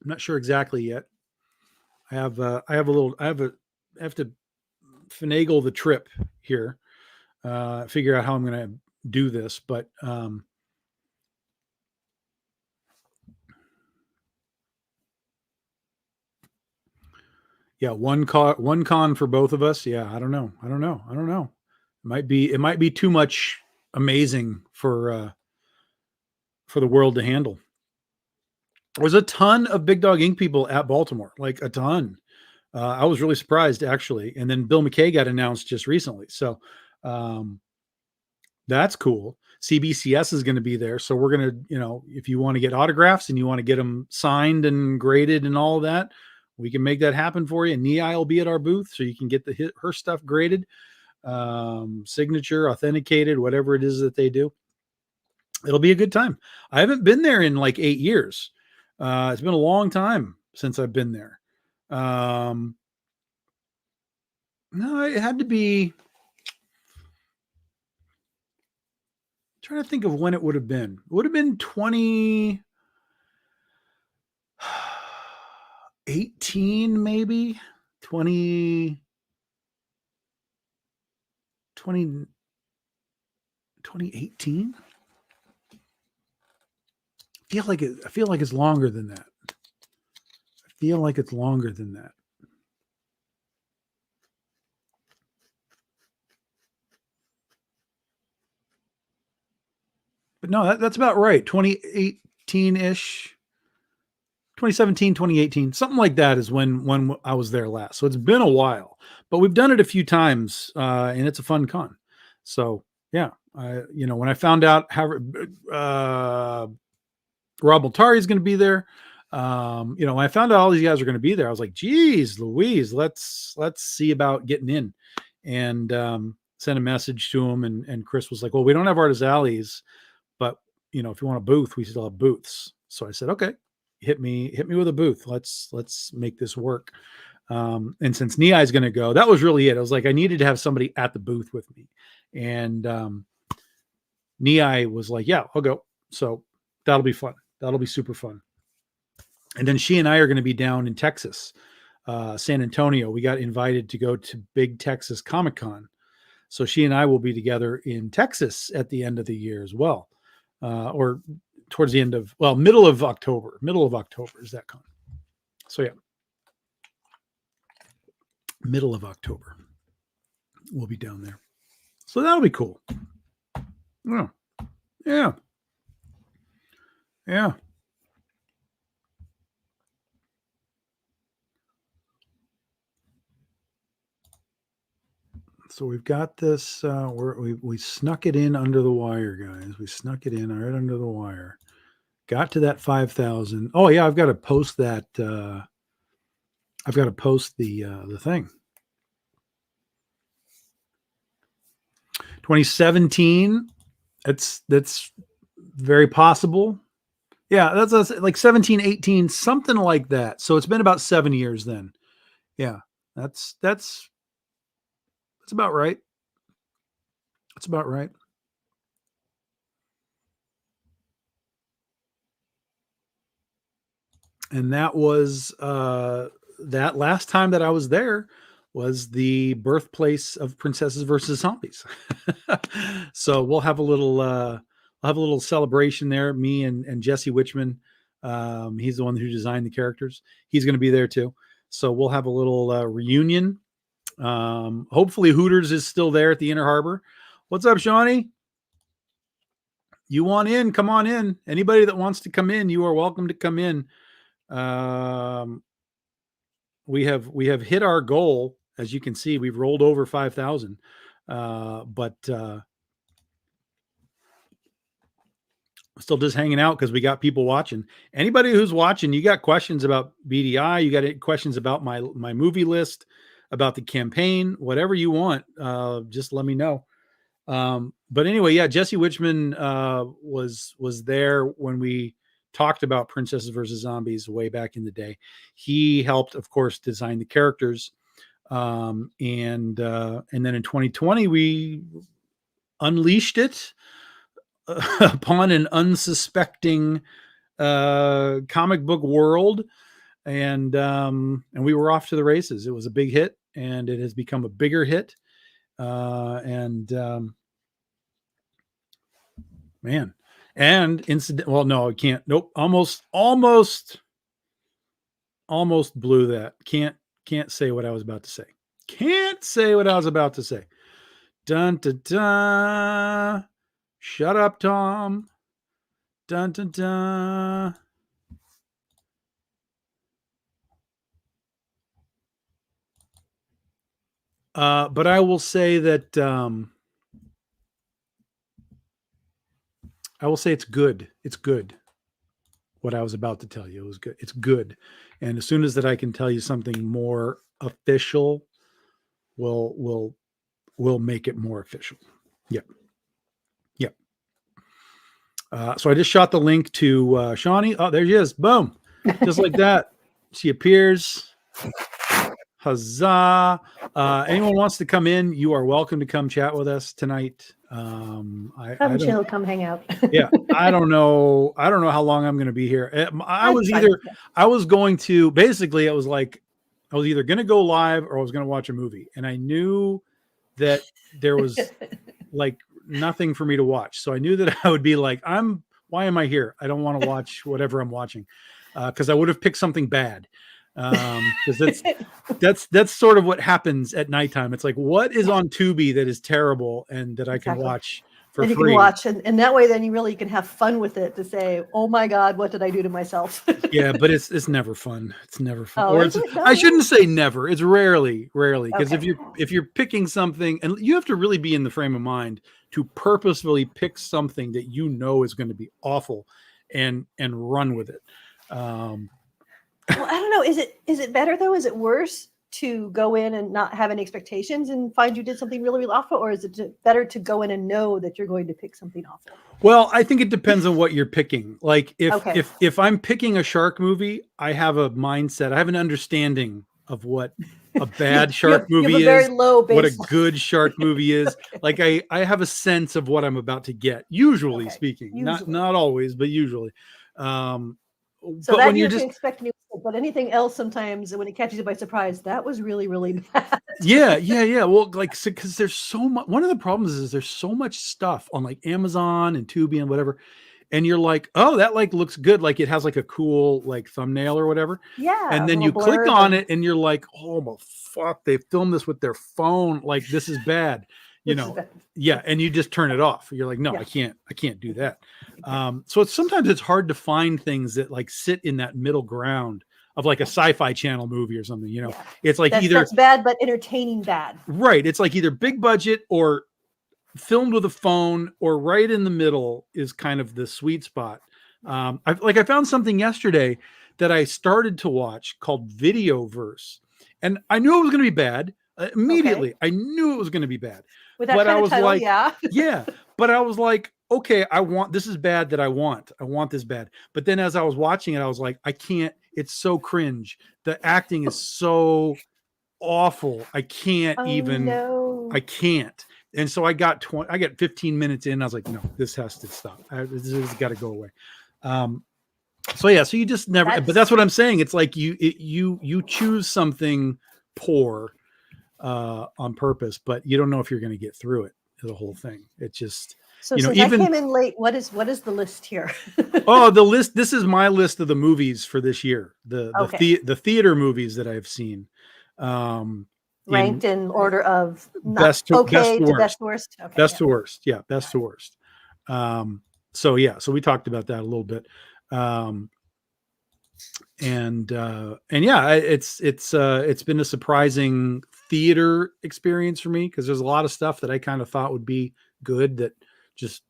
I'm not sure exactly yet. I have to finagle the trip here. Figure out how I'm going to do this, but yeah, one con for both of us. Yeah, I don't know. It might be too much amazing for the world to handle. There's a ton of Big Dog Inc. people at Baltimore, like a ton. I was really surprised actually. And then Bill McKay got announced just recently. So that's cool. CBCS is going to be there. So we're going to, if you want to get autographs and you want to get them signed and graded and all of that, we can make that happen for you. And Nia will be at our booth so you can get her stuff graded, signature, authenticated, whatever it is that they do. It'll be a good time. I haven't been there in like 8 years. It's been a long time since I've been there. No, it had to be. I'm trying to think of when it would have been. It would have been 2018, maybe 2018. I feel like it's longer than that. But no, that's about right. 2018-ish, 2017, 2018, something like that is when I was there last. So it's been a while, but we've done it a few times, and it's a fun con. So yeah, when I found out how Rob Multari is going to be there, when I found out all these guys are going to be there, I was like, geez, Louise, let's see about getting in, and sent a message to him, and Chris was like, well, we don't have Artist Alleys, but if you want a booth, we still have booths. So I said, okay, hit me with a booth. Let's make this work. And since Nia is going to go, that was really it. I was like, I needed to have somebody at the booth with me, and Nia was like, yeah, I'll go. So that'll be fun. That'll be super fun. And then she and I are going to be down in Texas, San Antonio. We got invited to go to Big Texas Comic Con. So she and I will be together in Texas at the end of the year as well. Or towards the end of, middle of October is that con. So yeah, middle of October, we'll be down there. So that'll be cool. Yeah. So we've got this. We snuck it in under the wire, guys. We snuck it in right under the wire. Got to that 5,000. Oh yeah, I've got to post that. I've got to post the thing. 2017. That's very possible. Yeah, that's like 17, 18, something like that. So it's been about 7 years then. Yeah, that's about right. That's about right. And that was that last time that I was there was the birthplace of Princesses versus Zombies. So we'll have a little celebration there. Me and Jesse Witchman. He's the one who designed the characters. He's going to be there too. So we'll have a little reunion. Hopefully Hooters is still there at the Inner Harbor. What's up, Shawnee? You want in? Come on in. Anybody that wants to come in, you are welcome to come in. We have hit our goal. As you can see, we've rolled over 5,000. But still just hanging out because we got people watching. Anybody who's watching, you got questions about BDI, you got questions about my movie list, about the campaign, whatever you want, just let me know. But anyway, yeah, Jesse Wichman was there when we talked about Princesses versus Zombies way back in the day. He helped, of course, design the characters. And then in 2020, we unleashed it upon an unsuspecting comic book world, and we were off to the races. It was a big hit, and it has become a bigger hit. Man, and incident. Well, no, I can't. Nope. Almost blew that. Can't say what I was about to say. Can't say what I was about to say. Dun dun dun. Shut up, Tom. Dun dun dun. But I will say that I will say it's good. It's good. What I was about to tell you, it was good. It's good. And as soon as that I can tell you something more official, we'll make it more official. Yep. Yep. So I just shot the link to Shawnee. Oh, there she is. Boom. Just like that. She appears. Huzzah. Anyone wants to come in, you are welcome to come chat with us tonight. Come chill, come hang out. Yeah, I don't know how I was going to be here. I was going to, basically, it was like I was either going to go live or I was going to watch a movie, and I knew that there was like nothing for me to watch, so I knew that I would be like, why am I here? I don't want to watch whatever I'm watching, because I would have picked something bad. Because that's sort of what happens at nighttime. It's like, what is on Tubi that is terrible and that I can watch for free? You can watch, and that way, then you can have fun with it to say, "Oh my God, what did I do to myself?" Yeah, but it's never fun. It's never fun. Oh, or I shouldn't say never. It's rarely, because if you're picking something, and you have to really be in the frame of mind to purposefully pick something that you know is going to be awful, and run with it. Well, I don't know. Is it better though? Is it worse to go in and not have any expectations and find you did something really, really awful, or is it better to go in and know that you're going to pick something awful? Well, I think it depends on what you're picking. Like if I'm picking a shark movie, I have a mindset. I have an understanding of what a bad shark movie is, very low baseline. What a good shark movie is. Like I have a sense of what I'm about to get. Usually speaking, not always, but usually. So but that when you're just expecting, but anything else, sometimes when it catches you by surprise, that was really, really bad. Yeah. Well, like, because there's so much. One of the problems is there's so much stuff on like Amazon and Tubi and whatever, and you're like, oh, that like looks good, like it has like a cool like thumbnail or whatever. Yeah. And then you click on it, and you're like, oh my fuck, they filmed this with their phone. Like this is bad. Yeah, and you just turn it off. You're like, no, I can't do that. So sometimes it's hard to find things that like sit in that middle ground of like a sci-fi channel movie or something. It's like that's bad but entertaining bad. Right. It's like either big budget or filmed with a phone, or right in the middle is kind of the sweet spot. I found something yesterday that I started to watch called Videoverse, and I knew it was going to be bad. Immediately, I knew it was going to be bad. With that kind of title, like, yeah. But I was like, okay, this is bad that I want this bad. But then as I was watching it, I was like, I can't. It's so cringe. The acting is so awful. I can't I can't. And so I got 15 minutes in. I was like, no, this has to stop. This has got to go away. So you just never. But that's what I'm saying. It's like you choose something poor on purpose, but you don't know if you're going to get through it, the whole thing. It just So You know, since I even came in late, what is the list here? oh, the list. This is my list of the movies for this year. Okay. The theater movies that I've seen. In Ranked in order of not best to okay to best worst. Okay, best yeah. to worst. Yeah, All best to right. worst. So yeah, so we talked about that a little bit. Um, and yeah, it's been a surprising theater experience for me because there's a lot of stuff that I kind of thought would be good that just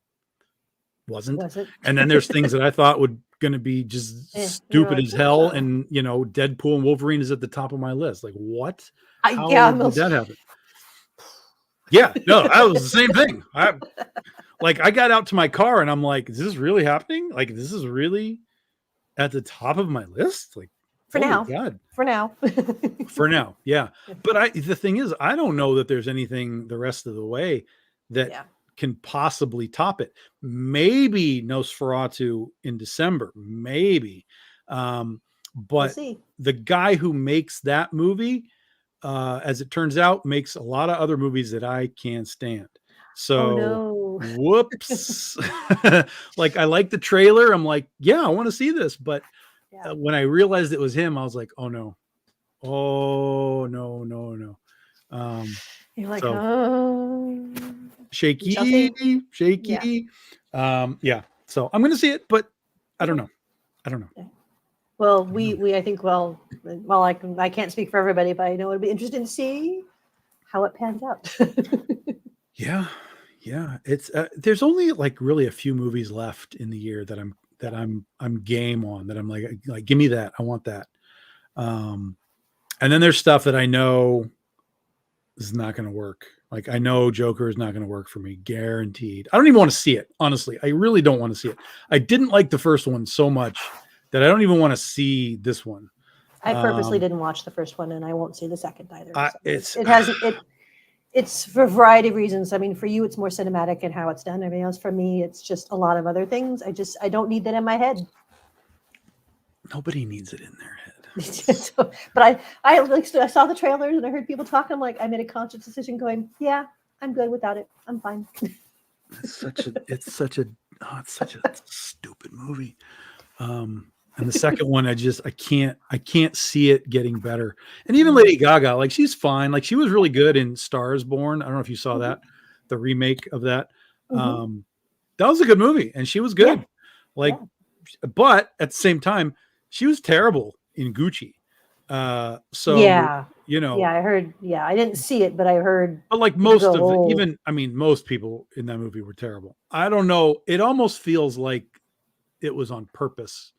wasn't. Was it? And then there's things that I thought would going to be just You're stupid like, as hell. "Whoa." And you know, Deadpool and Wolverine is at the top of my list. Like, what? Yeah, How I'm did that happen? Yeah, no, that was the same thing. I got out to my car and I'm like, is this really happening? Like, this is really at the top of my list? Like, for holy now. God. For now. For now, yeah. But the thing is, I don't know that there's anything the rest of the way that Yeah. can possibly top it. Maybe Nosferatu in December, maybe. We'll But see. the guy who makes that movie, as it turns out, makes a lot of other movies that I can't stand. Oh So, no. whoops. Like, I like the trailer. I'm like, yeah, I want to see this. But Yeah. when I realized it was him, I was like, oh no. Oh no, no, no. You're like, So oh. We shall shaky, see. Yeah. shaky. Yeah. So I'm gonna see it, but I don't know. I don't know. Well, we I think I can't speak for everybody, but I know it'd be interesting to see how it pans out. Yeah, yeah. It's there's only like really a few movies left in the year that I'm game on, that I'm like give me that. I want that. And then there's stuff that I know is not going to work. Like, I know Joker is not going to work for me, guaranteed. I don't even want to see it, honestly. I really don't want to see it. I didn't like the first one so much that I don't even want to see this one. I purposely didn't watch the first one, and I won't see the second either. So it's for a variety of reasons. I mean, for you, it's more cinematic and how it's done. Everything else, for me, it's just a lot of other things. I don't need that in my head. Nobody needs it in their head. So, but I saw the trailers and I heard people talk. I'm like, I made a conscious decision going, yeah, I'm good without it. I'm fine. It's such a stupid movie. And the second one, I can't see it getting better. And even Lady Gaga, like, she's fine. Like, she was really good in Stars Born. I don't know if you saw that, the remake of that. That was a good movie, and she was good. Yeah. Like, but at the same time, she was terrible in Gucci. So Yeah. you know, Yeah, I heard. Yeah, I didn't see it, but I heard. but like most people in that movie were terrible. I don't know. It almost feels like it was on purpose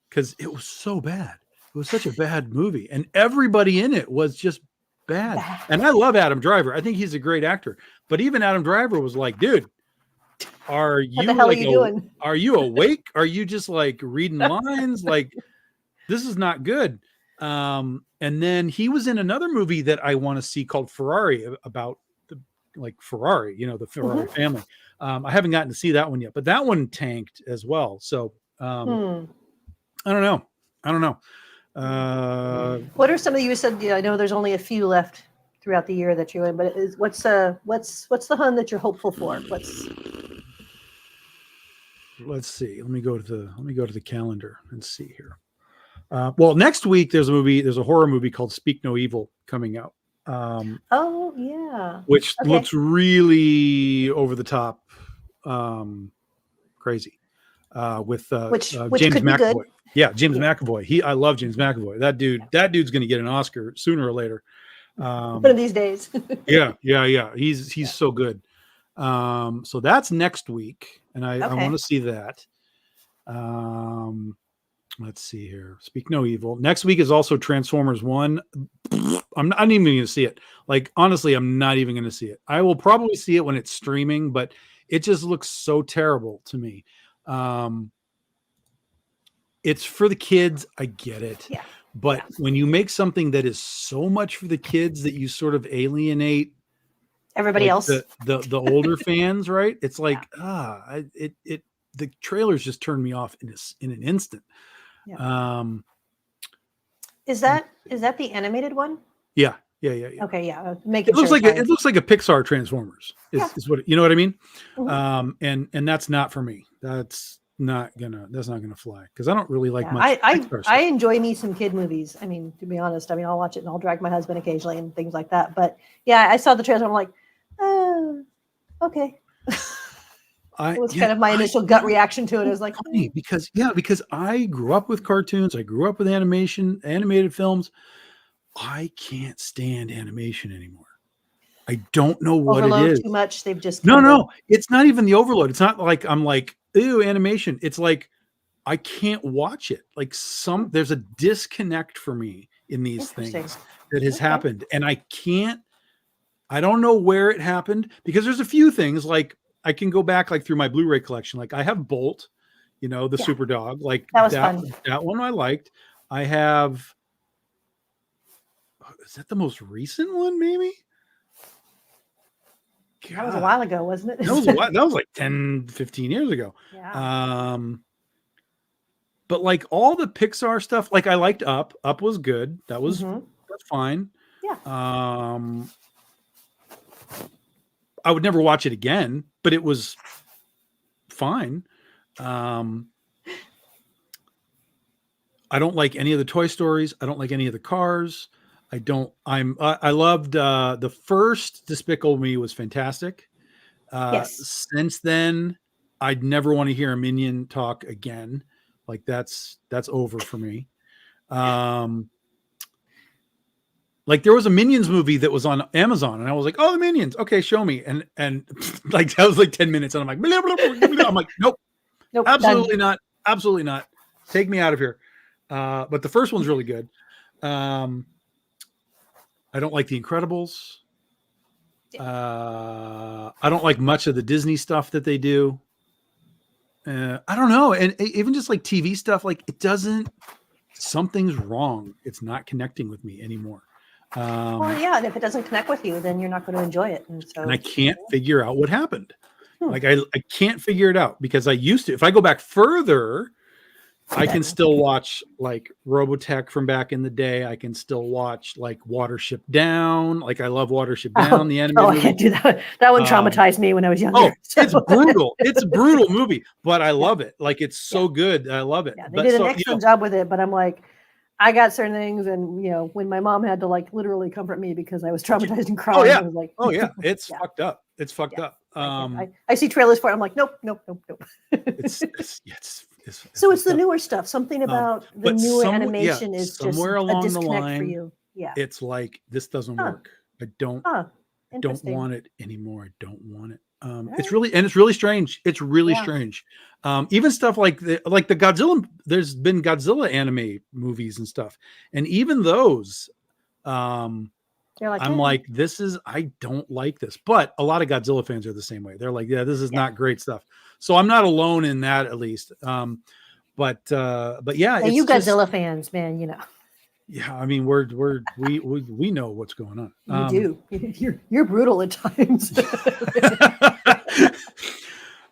because it was so bad. It was such a bad movie, and everybody in it was just bad. And I love Adam Driver. I think he's a great actor. But even Adam Driver was like, dude, are What you the hell like are you doing? are you awake? Are you just like reading lines? Like, this is not good. And then he was in another movie that I want to see called Ferrari, about the Ferrari, the Ferrari family. I haven't gotten to see that one yet, but that one tanked as well. So I don't know. What are some of you said? Yeah, I know there's only a few left throughout the year that you're in, but what's the one that you're hopeful for? Let's see. Let me go to the calendar and see here. Well, next week there's a horror movie called Speak No Evil coming out. Oh yeah, which looks really over the top, crazy, with which James could be good. McAvoy. Yeah, James McAvoy. I love James McAvoy. That dude's going to get an Oscar sooner or later. One of these days. yeah. He's so good. So that's next week, and I want to see that. Let's see here. Speak No Evil. Next week is also Transformers 1. I'm not even going to see it. Like, honestly, I'm not even going to see it. I will probably see it when it's streaming, but it just looks so terrible to me. It's for the kids. I get it. Yeah. But when you make something that is so much for the kids that you sort of alienate everybody else, the older fans, right? It's like, the trailers just turned me off in an instant. Yeah. Is that the animated one? Yeah. Yeah. Okay, yeah. It Making looks sure. like it looks like a Pixar Transformers. Is what you know what I mean? Mhm. And that's not for me. That's not gonna fly because I don't really like Yeah, much Pixar I stuff. enjoy me some kid movies. I mean, to be honest, I mean, I'll watch it and I'll drag my husband occasionally and things like that. But yeah, I saw the trailer. I'm like, oh, okay. It was kind of my initial gut reaction to it. I was like, funny because I grew up with cartoons. I grew up with animated films. I can't stand animation anymore. I don't know what it overload is. too much. They've just No, it's not even the overload. It's not like I'm like, ew, animation. It's like I can't watch it. Like there's a disconnect for me in these Interesting. things that has happened. And I don't know where it happened because there's a few things like I can go back like through my Blu-ray collection. Like I have Bolt, the super dog, like that was fun. That one I liked. I have, is that the most recent one? Maybe. God. That was a while ago, wasn't it? That was like 10, 15 years ago. Yeah. But like all the Pixar stuff, like I liked Up. Up was good. That's fine. Yeah. I would never watch it again, but it was fine. I don't like any of the Toy Stories. I don't like any of the Cars. I loved the first Despicable Me was fantastic. Yes. Since then, I'd never want to hear a Minion talk again. Like that's over for me. Like there was a Minions movie that was on Amazon, and I was like, "Oh, the Minions, okay, show me." And like that was like 10 minutes, and I'm like, blah, blah, blah, blah. I'm like, nope, absolutely not, absolutely not. Take me out of here. But the first one's really good. I don't like The Incredibles. I don't like much of the Disney stuff that they do. I don't know, and even just like TV stuff, like something's wrong. It's not connecting with me anymore. Well, yeah, and if it doesn't connect with you, then you're not going to enjoy it. And I can't figure out what happened. Like I can't figure it out because I used to. If I go back further, I can still watch like Robotech from back in the day. I can still watch like Watership Down. Like I love Watership Down, the animated movie. I can't do that. That one traumatized me when I was younger. Oh, it's brutal. It's a brutal movie, but I love it. Like it's so good. I love it. Yeah, they did an excellent job with it, but I'm like, I got certain things, and when my mom had to like literally comfort me because I was traumatized and crying, I was like, oh yeah, it's fucked up. It's fucked up. I see trailers for it. I'm like, nope. It's so it's the newer stuff. Something about the newer animation is somewhere just along a disconnect the line for you. Yeah, it's like this doesn't work. I don't want it anymore. I don't want it. It's really strange. It's really strange. Even stuff like the Godzilla. There's been Godzilla anime movies and stuff, and even those, I'm like, I don't like this. But a lot of Godzilla fans are the same way. They're like, yeah, this is not great stuff. So I'm not alone in that, at least. But yeah, and you Godzilla fans, man, Yeah, I mean, we know what's going on. You do. You're brutal at times.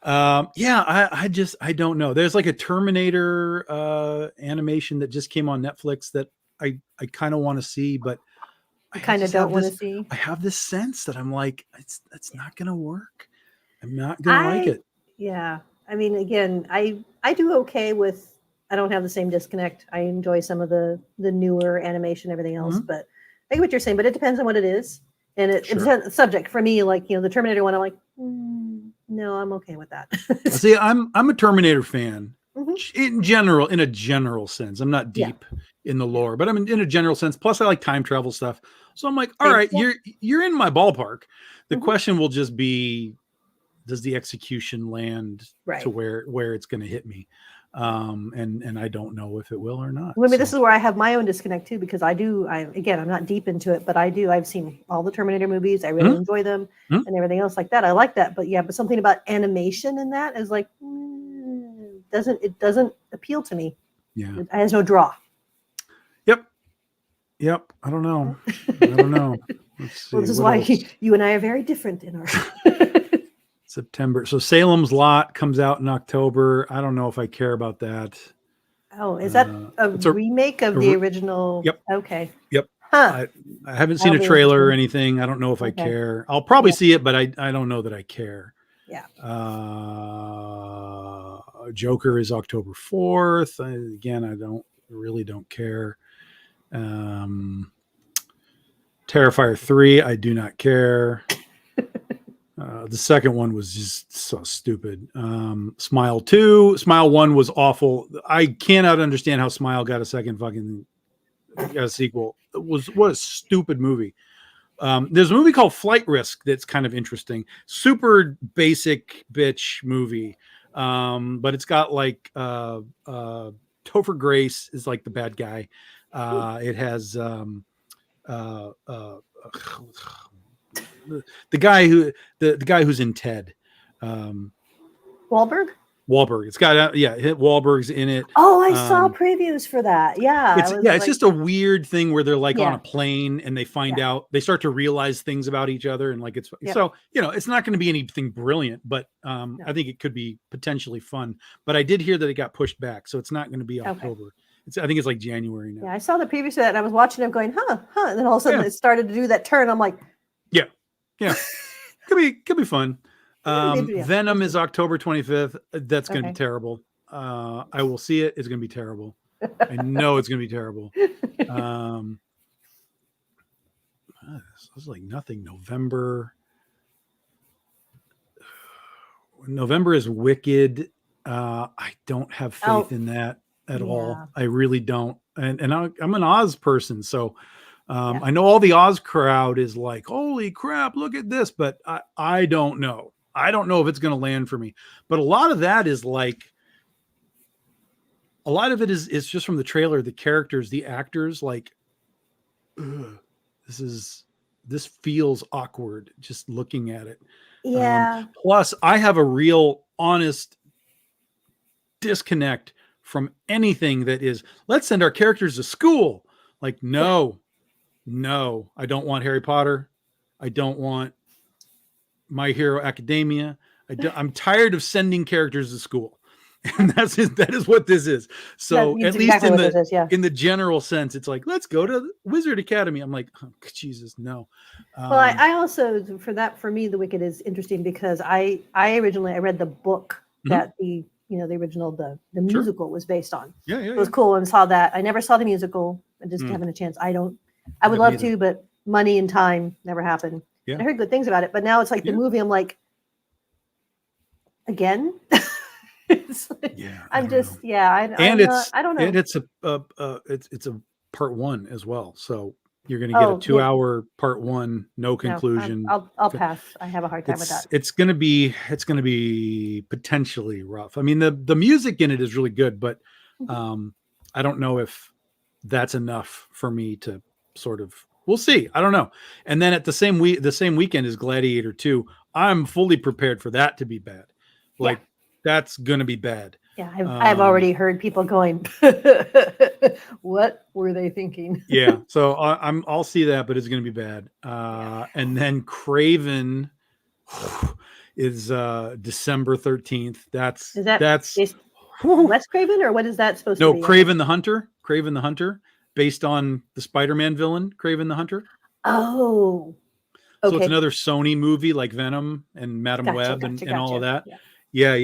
I don't know. There's like a Terminator animation that just came on Netflix that I kind of want to see, but I kind of don't want to see. I have this sense that I'm like, it's not gonna work. I'm not gonna like it. Yeah, I mean, again, I do okay with. I don't have the same disconnect. I enjoy some of the newer animation, everything else, but I get what you're saying. But it depends on what it is, and it's a subject for me. Like the Terminator one, I'm like, no, I'm okay with that. See, I'm a Terminator fan in a general sense. I'm not deep in the lore, but I'm in a general sense. Plus, I like time travel stuff, so I'm like, all right, you're in my ballpark. The question will just be, does the execution land to where it's going to hit me? And I don't know if it will or not. Well, I mean, this is where I have my own disconnect too, because I'm not deep into it, but I've seen all the Terminator movies. I really enjoy them and everything else like that. I like that, but something about animation in that is like, it doesn't appeal to me. Yeah. It has no draw. Yep. I don't know. Let's see. Well, this is why you and I are very different in our September. So Salem's Lot comes out in October. I don't know if I care about that. Oh, is that a remake of the original? Yep. Okay. Yep. Huh. I haven't seen That'll a be trailer or interesting. anything. I don't know if I Okay. care. I'll probably Yeah. see it, but I don't know that I care. Yeah. Joker is October 4th. Again, I really don't care. Terrifier 3, I do not care. The second one was just so stupid. Smile 2, Smile 1 was awful. I cannot understand how Smile got a sequel. What a stupid movie. There's a movie called Flight Risk that's kind of interesting. Super basic bitch movie. But it's got like Topher Grace is like the bad guy. It has the guy who's in Ted. Wahlberg. Wahlberg. It's got Wahlberg's in it. Oh, I saw previews for that. Yeah, It's just a weird thing where they're like on Yeah. a plane and they find out, they start to realize things about each other, and like so it's not going to be anything brilliant, but I think it could be potentially fun. But I did hear that it got pushed back, so it's not going to be October. I think it's like January now. Yeah, I saw the preview of that and I was watching it going, huh, and then all of a sudden it started to do that turn. I'm like, yeah, could be fun. Venom is October 25th. That's going to be terrible. I will see it. It's going to be terrible. I know it's going to be terrible. This was like nothing. November is Wicked. I don't have faith in that at all. I really don't. And I'm an Oz person, so I know all the Oz crowd is like, holy crap, look at this, but I don't know. I don't know if it's going to land for me. But a lot of that is like, a lot of it is just from the trailer, the characters, the actors, like, this feels awkward just looking at it. Yeah. Plus, I have a real honest disconnect from anything that is, let's send our characters to school. Like, no, I don't want Harry Potter. I don't want My Hero Academia. I'm tired of sending characters to school. And that is what this is. So at least in the general sense, it's like, let's go to Wizard Academy. I'm like, oh, Jesus, no. Well, I also, for me, The Wicked is interesting because I originally read the book that the original, the musical was based on. Yeah. It was cool, and saw that. I never saw the musical. I just haven't a chance. I would love to, but money and time never happened. Yeah. I heard good things about it, but now it's like the movie. I'm like, again. It's like, I don't know. And it's a part 1 as well. So you're going to get a 2-hour part 1, no conclusion. No, I'll pass. I have a hard time with that. It's going to be potentially rough. I mean, the music in it is really good, but I don't know if that's enough for me to sort of, we'll see. I don't know. And then at the same weekend is Gladiator 2. I'm fully prepared for that to be bad. Like, that's going to be bad. Yeah, I've already heard people going, what were they thinking? Yeah, so I'll see that, but it's going to be bad. And then Craven is December 13th. That's Wes Craven, or what is that supposed to be? No, Craven the Hunter, based on the Spider-Man villain, Craven the Hunter. Oh, okay. So it's another Sony movie like Venom and Madam Web and all of that. Yeah.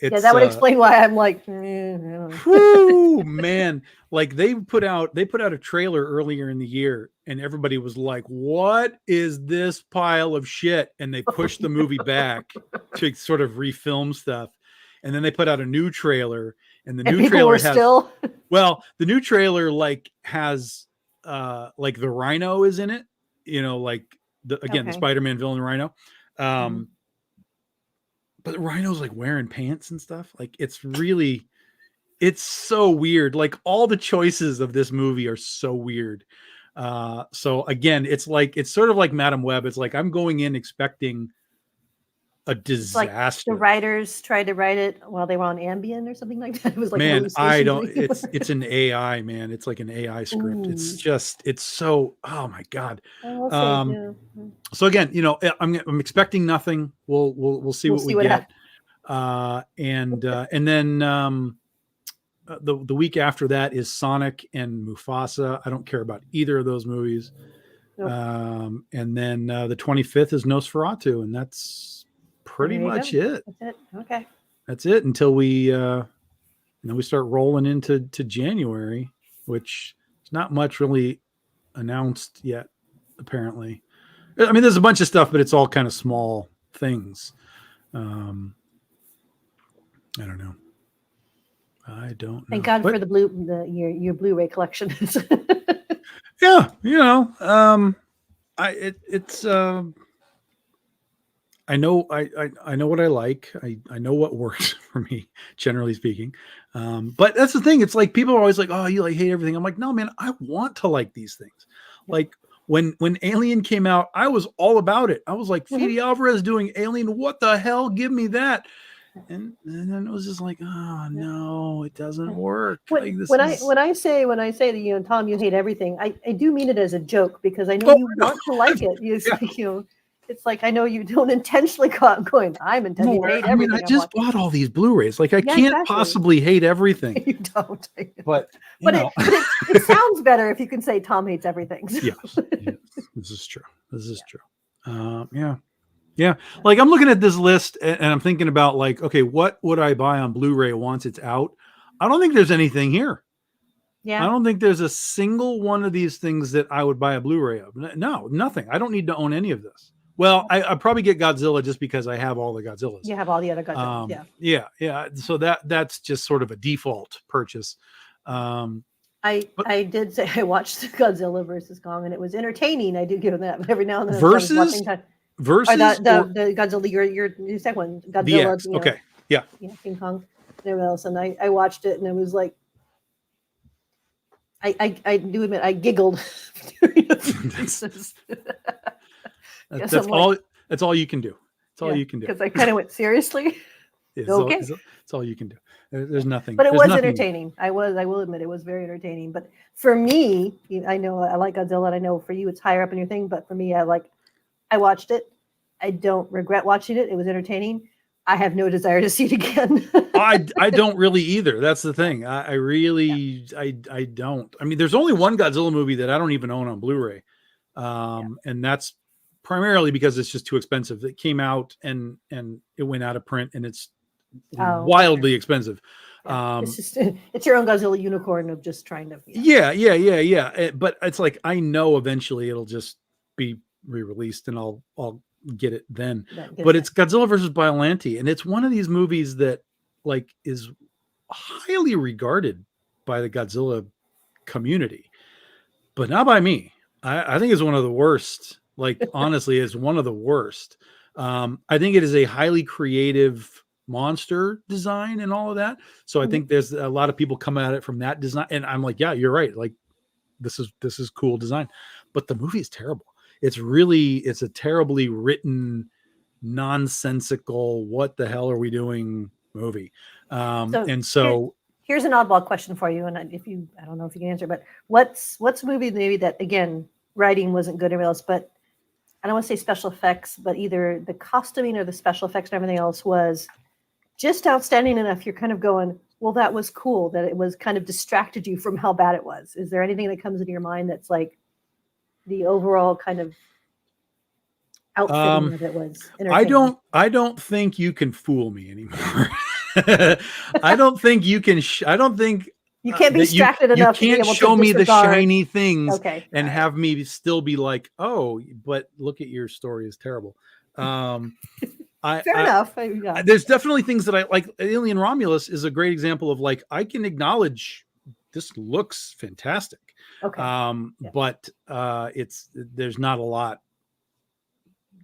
That would explain why I'm like, whoo, man. Like they put out a trailer earlier in the year and everybody was like, what is this pile of shit? And they pushed the movie back to sort of refilm stuff. And then they put out a new trailer, and the new trailer the new trailer like has like the Rhino is in it, like the Spider-Man villain Rhino. But Rhino's like wearing pants and stuff. Like it's so weird. Like all the choices of this movie are so weird. So again, it's sort of like Madam Web. It's like I'm going in expecting a disaster. Like the writers tried to write it while they were on Ambien or something like that. It was like, man, I don't. It's an AI, man. It's like an AI script. It's so. Oh my god. So again, I'm expecting nothing. We'll see what we get. And then the week after that is Sonic and Mufasa. I don't care about either of those movies. Nope. And then the 25th is Nosferatu, and that's pretty much it. That's it. Okay. That's it until we we start rolling into January, which is not much really announced yet, apparently. I mean, there's a bunch of stuff, but it's all kind of small things. I don't know. I don't know. Thank God for your Blu-ray collection. Yeah, I know what I like. I know what works for me, generally speaking. But that's the thing. It's like people are always like, "Oh, you like hate everything." I'm like, "No, man. I want to like these things." Like when Alien came out, I was all about it. I was like, Fede Alvarez doing Alien. What the hell? Give me that. And then it was just like, oh no, it doesn't work. When I say that, Tom, you hate everything, I do mean it as a joke, because I know you want to like it. It's like, I know you don't intentionally go out going, I'm intending to hate everything. I just bought all these Blu-rays. Like, I can't possibly hate everything. You don't. But it sounds better if you can say Tom hates everything. So. Yes, this is true. True. Yeah. Like, I'm looking at this list and I'm thinking about, like, okay, what would I buy on Blu-ray once it's out? I don't think there's anything here. Yeah. I don't think there's a single one of these things that I would buy a Blu-ray of. No, nothing. I don't need to own any of this. Well, I probably get Godzilla just because I have all the Godzillas. You have all the other Godzillas. Yeah. So that's just sort of a default purchase. I did say I watched Godzilla versus Kong, and it was entertaining. I do give them that, but every now and then versus the Godzilla, your second one, Godzilla. Okay, yeah, King Kong, and everything else, and I watched it, and it was like, I do admit I giggled. That's all you can do. That's all you can do. Because I kind of went, seriously. Okay, it's all you can do. There's nothing. But it was entertaining. I will admit it was very entertaining. But for me, I know I like Godzilla, and I know for you it's higher up in your thing. But for me, I watched it. I don't regret watching it. It was entertaining. I have no desire to see it again. I don't really either. That's the thing. I really don't. I mean, there's only one Godzilla movie that I don't even own on Blu-ray, and that's primarily because it's just too expensive. It came out and it went out of print, and it's wildly expensive. It's your own Godzilla unicorn of just trying to. Yeah. But it's like, I know eventually it'll just be re-released, and I'll get it then. But it's Godzilla versus Biollante, and it's one of these movies that, like, is highly regarded by the Godzilla community, but not by me. I think it's one of the worst. Like, honestly, it's one of the worst. I think it is a highly creative monster design and all of that. So I think there's a lot of people come at it from that design, and I'm like, yeah, you're right. Like, this is cool design, but the movie is terrible. It's a terribly written, nonsensical, what the hell are we doing movie. Here's an oddball question for you, and I don't know if you can answer, but what's a movie maybe that, again, writing wasn't good or else, but I don't want to say special effects, but either the costuming or the special effects and everything else was just outstanding enough. You're kind of going, well, that was cool, that it was kind of distracted you from how bad it was. Is there anything that comes into your mind that's like the overall kind of outfitting of it was entertaining? I don't think you can fool me anymore. I don't think you can. I don't think you can't be distracted enough. You can't show me the shiny things and right. have me still be like, oh, but look at your story is terrible. Fair enough. There's definitely things that I like. Alien Romulus is a great example of, like, I can acknowledge this looks fantastic. But there's not a lot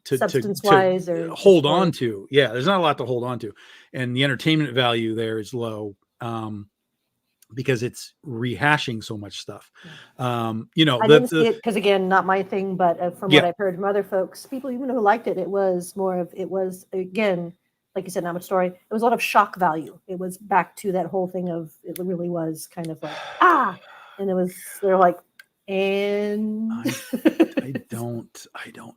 to hold on to. Yeah, there's not a lot to hold on to, and the entertainment value there is low. Because it's rehashing so much stuff. I didn't see it because, again, not my thing, but from what I've heard from other folks, people even who liked it, it was again, like you said, not much story. It was a lot of shock value. It was back to that whole thing of, it really was kind of like, and they're like, and I don't know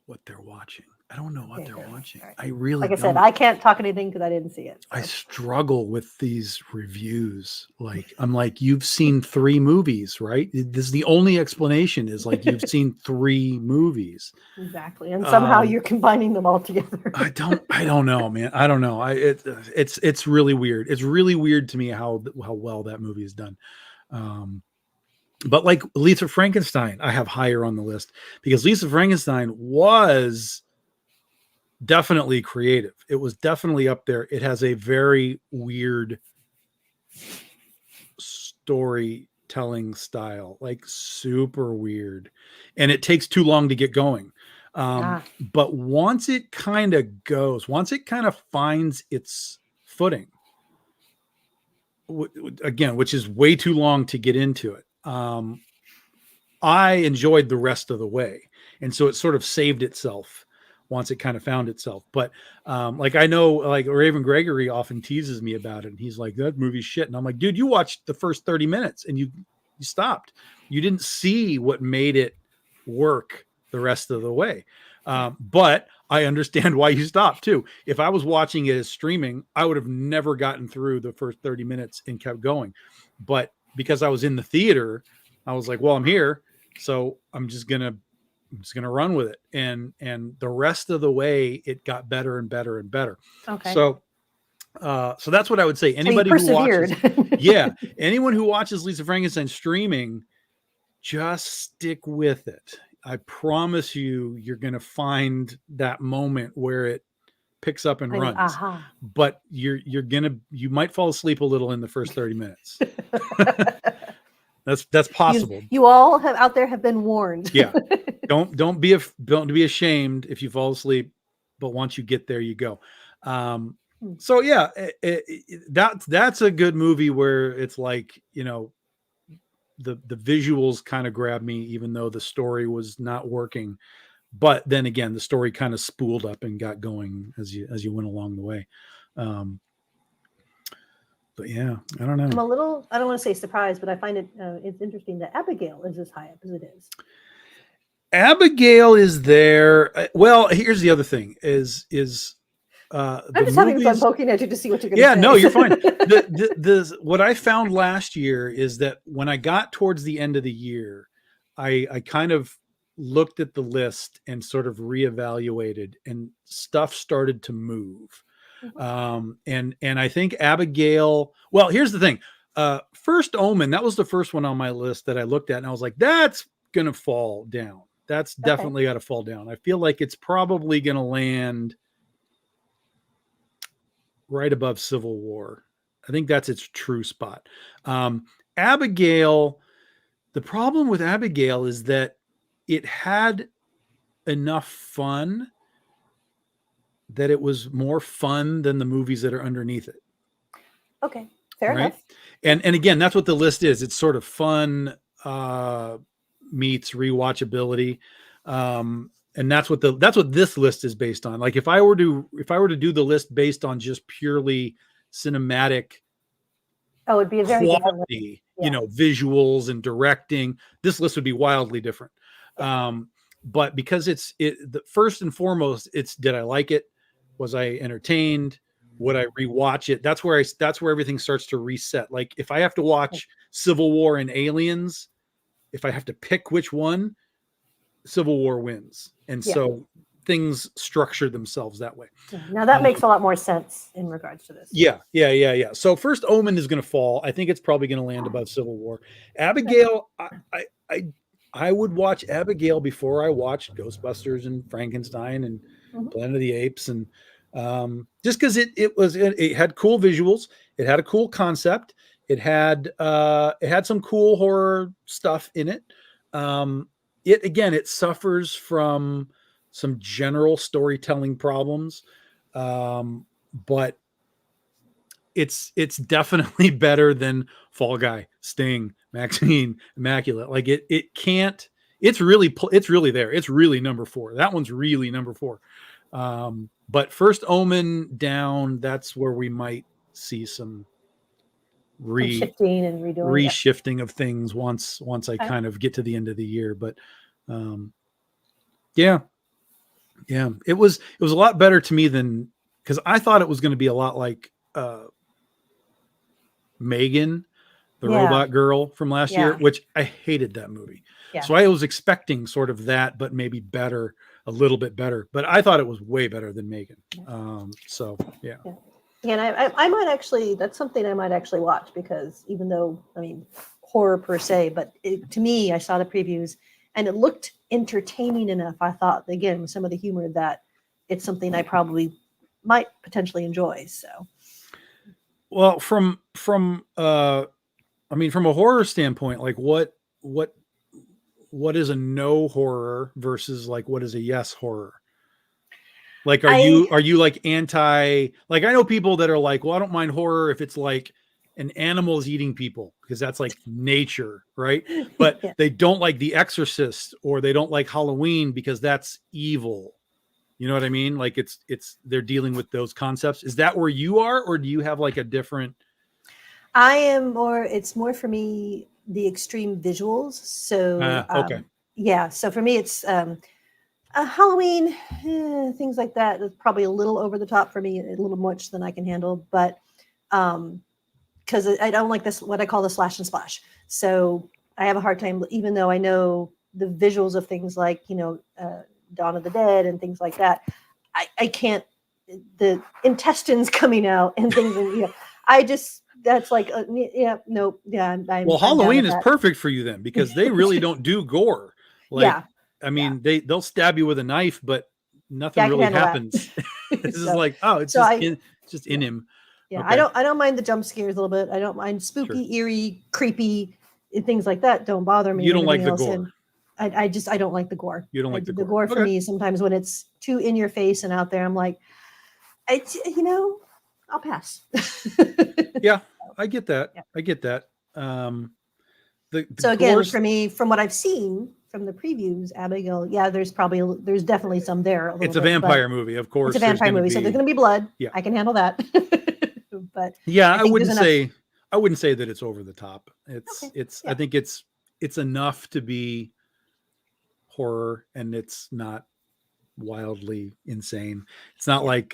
what they're watching. I don't know what Okay, they're fair enough. watching. All right. I really Like I said, don't. I can't talk anything because I didn't see it. I so. struggle with these reviews. Like, I'm like, you've seen 3 movies, right? This is the only explanation is like, you've seen 3 movies. Exactly. And somehow you're combining them all together. I don't know, man. I don't know. It's really weird. It's really weird to me how well that movie is done. But like Lisa Frankenstein, I have higher on the list because Lisa Frankenstein was definitely creative. It was definitely up there. It has a very weird storytelling style, like super weird, and it takes too long to get going. But once it kind of finds its footing, again, which is way too long to get into it, I enjoyed the rest of the way. And so it sort of saved itself once it kind of found itself. But like, I know like Raven Gregory often teases me about it. And he's like, that movie's shit. And I'm like, dude, you watched the first 30 minutes and you stopped. You didn't see what made it work the rest of the way. But I understand why you stopped too. If I was watching it as streaming, I would have never gotten through the first 30 minutes and kept going. But because I was in the theater, I was like, well, I'm here. So I'm just gonna run with it, and the rest of the way it got better and better and better. Okay. So that's what I would say. Anybody who watches, anyone who watches Lisa Frankenstein streaming, just stick with it. I promise you're gonna find that moment where it picks up and runs. But you might fall asleep a little in the first 30 minutes. That's possible. You all out there have been warned. Yeah. Don't be ashamed if you fall asleep, but once you get there, you go. So yeah, that's a good movie where it's like, the visuals kind of grabbed me, even though the story was not working. But then again, the story kind of spooled up and got going as you went along the way. But yeah, I don't know. I'm a little, I don't want to say surprised, but I find it's interesting that Abigail is as high up as it is. Abigail is there. Well, here's the other thing is I'm just having fun poking at you to see what you're going to say. Yeah, no, you're fine. What I found last year is that when I got towards the end of the year, I kind of looked at the list and sort of reevaluated, and stuff started to move. And I think Abigail, well, here's the thing. First Omen, that was the first one on my list that I looked at, and I was like, that's going to fall down. That's definitely got to fall down. I feel like it's probably going to land right above Civil War. I think that's its true spot. Abigail, the problem with Abigail is that it had enough fun that it was more fun than the movies that are underneath it. Okay, fair enough. And again, that's what the list is. It's sort of fun meets rewatchability. And that's what this list is based on. Like if I were to do the list based on just purely cinematic it'd be a very quality, visuals and directing, this list would be wildly different. But because the first and foremost, it's, did I like it? Was I entertained? Would I rewatch it? That's where everything starts to reset. Like if I have to watch Civil War and Aliens, if I have to pick which one, Civil War wins. And so things structure themselves that way. Now that makes a lot more sense in regards to this. Yeah. So First Omen is going to fall. I think it's probably going to land above Civil War. Abigail, I would watch Abigail before I watched Ghostbusters and Frankenstein and Planet of the Apes, and just because it had cool visuals, it had a cool concept, it had some cool horror stuff in it. It suffers from some general storytelling problems, but it's definitely better than Fall Guy, Sting, Maxine, Immaculate. Like it can't. It's really there. It's really number 4. That one's really number 4. But First Omen down, that's where we might see some shifting and redoing, reshifting of things once I kind of get to the end of the year. But yeah, Yeah, it was a lot better to me than, because I thought it was going to be a lot like Megan, the Yeah, robot girl from last year, yeah, which I hated that movie. yeah, So I was expecting sort of that, but maybe better, a little bit better. But I thought it was way better than Megan. So yeah. yeah. And I might actually, that's something I might actually watch, because even though, I mean, horror per se, but to me, I saw the previews and it looked entertaining enough. I thought, again, with some of the humor, that it's something I probably might potentially enjoy. So, Well, from I mean, from a horror standpoint, like what is a no horror versus like what is a yes horror? Like, I, are you like anti, like, I know people that are like, well, I don't mind horror if it's like an animal is eating people because that's like nature, right? But yeah. they don't like The Exorcist, or they don't like Halloween because that's evil. You know what I mean? Like they're dealing with those concepts. Is that where you are, or do you have like a different? I am more, it's more for me, the extreme visuals. So, Okay. yeah. So for me, it's Halloween, things like that is probably a little over the top for me, a little much than I can handle. But because I don't like this, what I call the slash and splash. So I have a hard time, even though I know the visuals of things like, Dawn of the Dead and things like that. I can't, the intestines coming out and things, and I just, that's like, yeah, nope, yeah. Well, I'm down Halloween with is that. perfect for you then, because they really don't do gore. Like, Yeah, I mean, they'll stab you with a knife, but nothing I can really handle that. happens. This is So, like, oh, it's so just I, in him. yeah, Okay, I don't mind the jump scares a little bit. I don't mind sure. spooky, eerie, creepy, and things like that. Don't bother me. You And don't like everything the else. gore. And I don't like the gore. You don't like the The gore. gore for Okay. me, sometimes when it's too in your face and out there, I'm like, I'll pass. Yeah, I get that. Yeah. I get that. The So gore. again, for me, from what I've seen from the previews, Abigail, yeah, there's definitely some there. It's a vampire movie, of course. It's a vampire movie, so there's going to be blood. Yeah, I can handle that. But yeah, I think I wouldn't say that it's over the top. Okay. I think it's enough to be horror, and it's not wildly insane. It's not like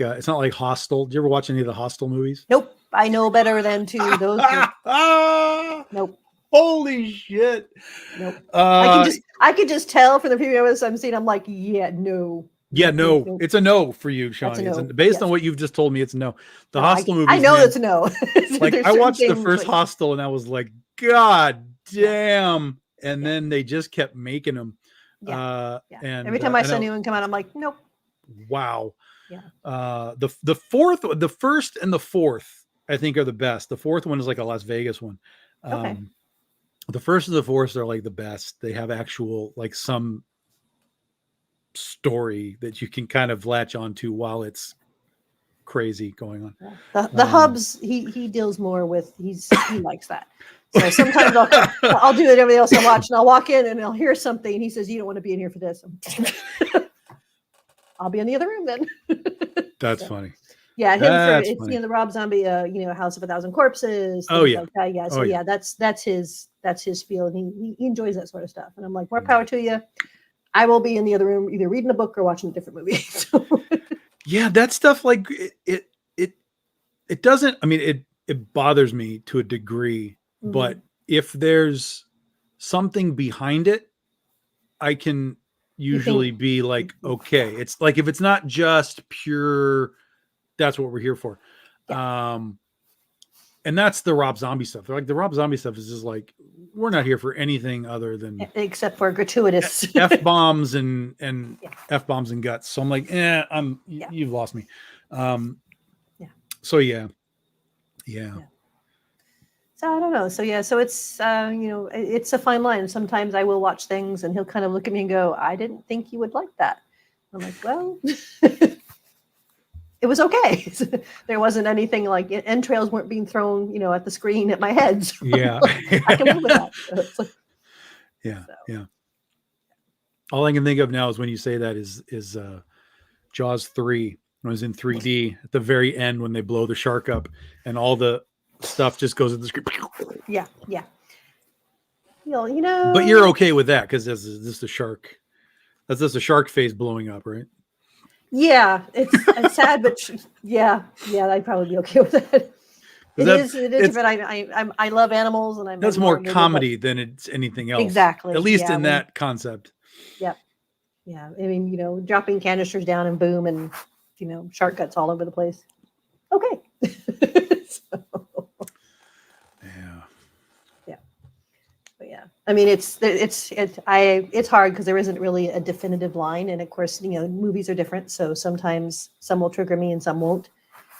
Hostel. Did you ever watch any of the Hostel movies? Nope. I know better than to those. Nope. Holy shit. Nope. I could just tell from the preview I'm seeing. I'm like, yeah, no. Yeah, no. It's a no for you, Shawnee. No. Based on what you've just told me, it's a no. The Hostel movies. I know it's a no. Like, I watched the first Hostel and I was like, God damn. And then they just kept making them. Yeah. And every time I saw anyone come out, I'm like, nope. Wow. Yeah. The first and the fourth, I think, are the best. The fourth one is like a Las Vegas one. Okay. The first and the fourth are like the best. They have actual, like, some story that you can kind of latch onto while it's crazy going on. The hubs, he deals more with, he likes that. So sometimes I'll do it. Everybody else I watch, and I'll walk in and I'll hear something. And he says, "You don't want to be in here for this." I'll be in the other room then. That's funny. Yeah, it's the Rob Zombie, House of a Thousand Corpses. Oh yeah, like that. Yeah. So yeah, that's his feel, and he enjoys that sort of stuff. And I'm like, more power to you. I will be in the other room, either reading a book or watching a different movie. So. Yeah, that stuff, like, it doesn't. I mean, it bothers me to a degree. Mm-hmm. But if there's something behind it, I can usually be like, okay. It's like, if it's not just pure, that's what we're here for. Yeah. And that's the Rob Zombie stuff. Like, the Rob Zombie stuff is just like, we're not here for anything other than except for gratuitous F-bombs and F-bombs and guts. So I'm like, you've lost me. So yeah. So I don't know. So yeah, so it's it's a fine line. Sometimes I will watch things and he'll kind of look at me and go, "I didn't think you would like that." I'm like, well, it was okay. There wasn't anything like entrails weren't being thrown, at the screen at my head. So yeah, I can live with that. So yeah. All I can think of now is when you say that is Jaws 3, when it was in 3D at the very end when they blow the shark up and all the stuff just goes at the screen. Yeah. But you're okay with that because this is the shark. That's just a shark face blowing up, right? Yeah, it's sad, but yeah, I'd probably be okay with that. It is different. I love animals, and that's more comedy than it's anything else. Exactly. At least in that concept. Yep. Yeah. I mean, dropping canisters down and boom, and shark guts all over the place. Okay. So, yeah. Yeah. But yeah. I mean, it's hard because there isn't really a definitive line, and of course, movies are different. So sometimes some will trigger me and some won't,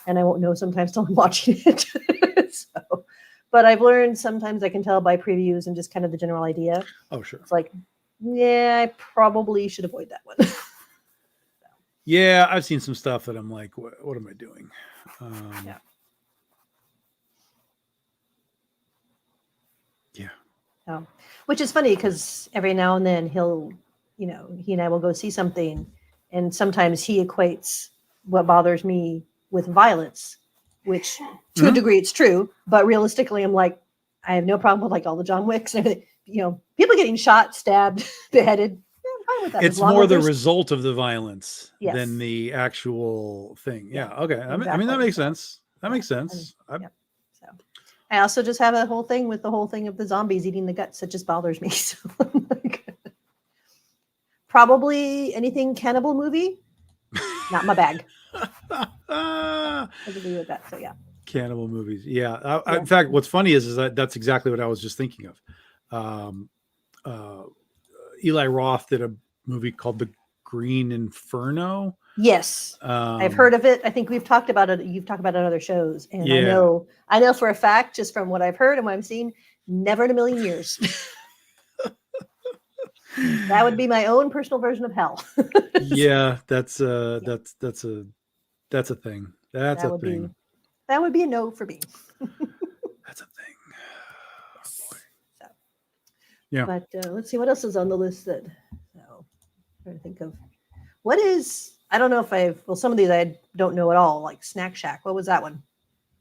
and I won't know sometimes till I'm watching it. So, but I've learned sometimes I can tell by previews and just kind of the general idea. Oh, sure. It's like, yeah, I probably should avoid that one. Yeah, I've seen some stuff that I'm like, what am I doing? Yeah. Yeah. Which is funny because every now and then he and I will go see something, and sometimes he equates what bothers me with violence, which to a degree it's true, but realistically I'm like, I have no problem with like all the John Wicks and everything. People getting shot, stabbed, beheaded. Yeah, I'm fine with that. It's more the result of the violence than the actual thing. Yeah. Okay. Exactly. I mean, that makes sense. That makes sense. So I also just have a whole thing with the whole thing of the zombies eating the guts. It just bothers me. So probably anything cannibal movie, not my bag. I agree with that. So yeah. Cannibal movies. Yeah. In fact, what's funny is that that's exactly what I was just thinking of. Eli Roth did a movie called The Green Inferno. Yes. I've heard of it. I think we've talked about it. You've talked about it on other shows. And I know for a fact, just from what I've heard and what I've seen, never in a million years. That would be my own personal version of hell. Yeah, that's a thing. That's a thing. That would be a no for me. That's a thing. Yes. Oh, boy. So, yeah. But let's see what else is on the list that. I'm trying to think of what is. I don't know if some of these I don't know at all. Like Snack Shack. What was that one?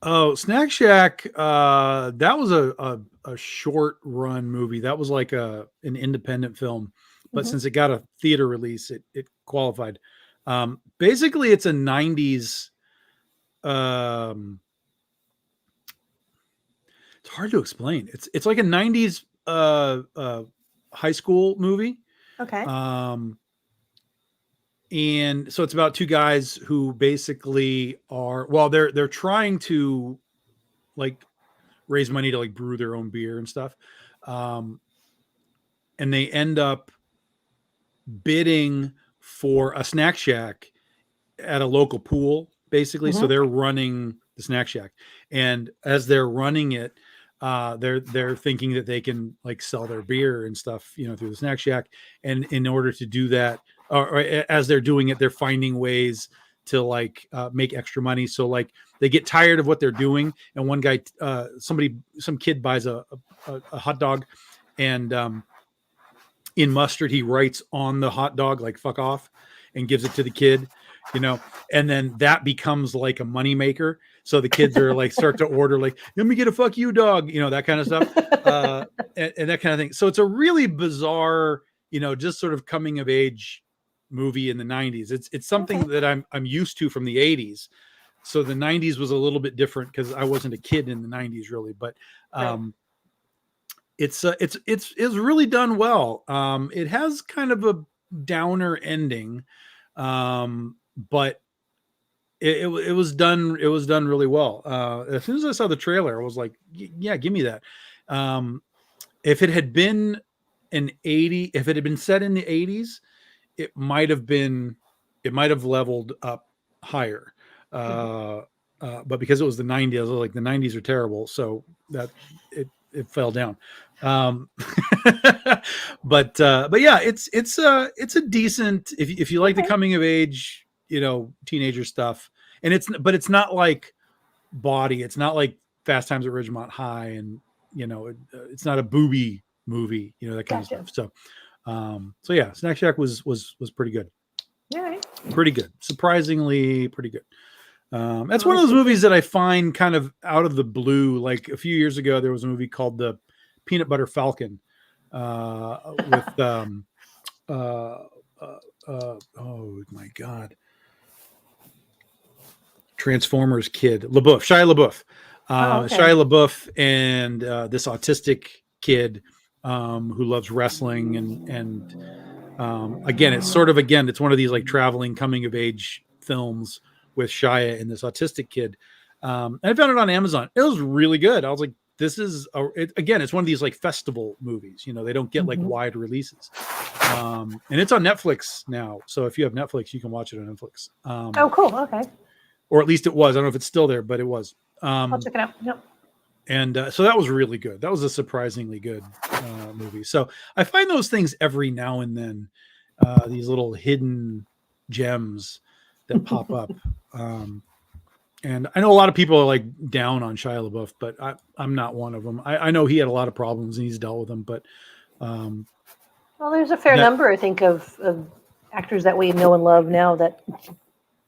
Oh, Snack Shack. That was a short run movie. That was like an independent film, but since it got a theater release, it qualified. Basically, it's a 90s. It's hard to explain. It's like a 90s high school movie. Okay. And so it's about two guys who basically they're trying to like raise money to like brew their own beer and stuff. And they end up bidding for a snack shack at a local pool, basically. So they're running the snack shack, and as they're running it, they're thinking that they can like sell their beer and stuff, through the snack shack. And in order to do that, or as they're doing it, they're finding ways to like make extra money. So like they get tired of what they're doing, and one guy, some kid buys a hot dog, and in mustard he writes on the hot dog like "fuck off" and gives it to the kid, and then that becomes like a money maker. So the kids are like start to order like, let me get a "fuck you" dog, that kind of stuff, and that kind of thing. So it's a really bizarre, just sort of coming of age movie in the 90s. It's something that I'm used to from the 80s. So the 90s was a little bit different because I wasn't a kid in the 90s really, but it's really done well. It has kind of a downer ending, but it was done really well. As soon as I saw the trailer, I was like, yeah, give me that. If it had been if it had been set in the 80s, it might have leveled up higher. But because it was the 90s, I was like, the 90s are terrible, so that it fell down. But yeah, it's a decent, if you like the coming of age, teenager stuff, and it's not like Body, it's not like Fast Times at Ridgemont High, and it's not a booby movie, that kind of stuff. So yeah, Snack Shack was pretty good. All right. Pretty good. Surprisingly pretty good. That's one of those movies that I find kind of out of the blue. Like a few years ago, there was a movie called The Peanut Butter Falcon with oh my God. Transformers kid, Shia LaBeouf. Okay. Shia LaBeouf and this autistic kid who loves wrestling and again, it's it's one of these like traveling coming of age films with Shia and this autistic kid. And I found it on Amazon. It was really good. I was like, this is it's one of these like festival movies. They don't get like wide releases. And it's on Netflix now. So if you have Netflix, you can watch it on Netflix. Oh, cool. Okay. Or at least it was. I don't know if it's still there, but it was. I'll check it out. Yep. And so that was really good. That was a surprisingly good movie. So I find those things every now and then, these little hidden gems that pop up. And I know a lot of people are like down on Shia LaBeouf, but I'm not one of them. I know he had a lot of problems and he's dealt with them, but well, there's a fair number, I think, of actors that we know and love now that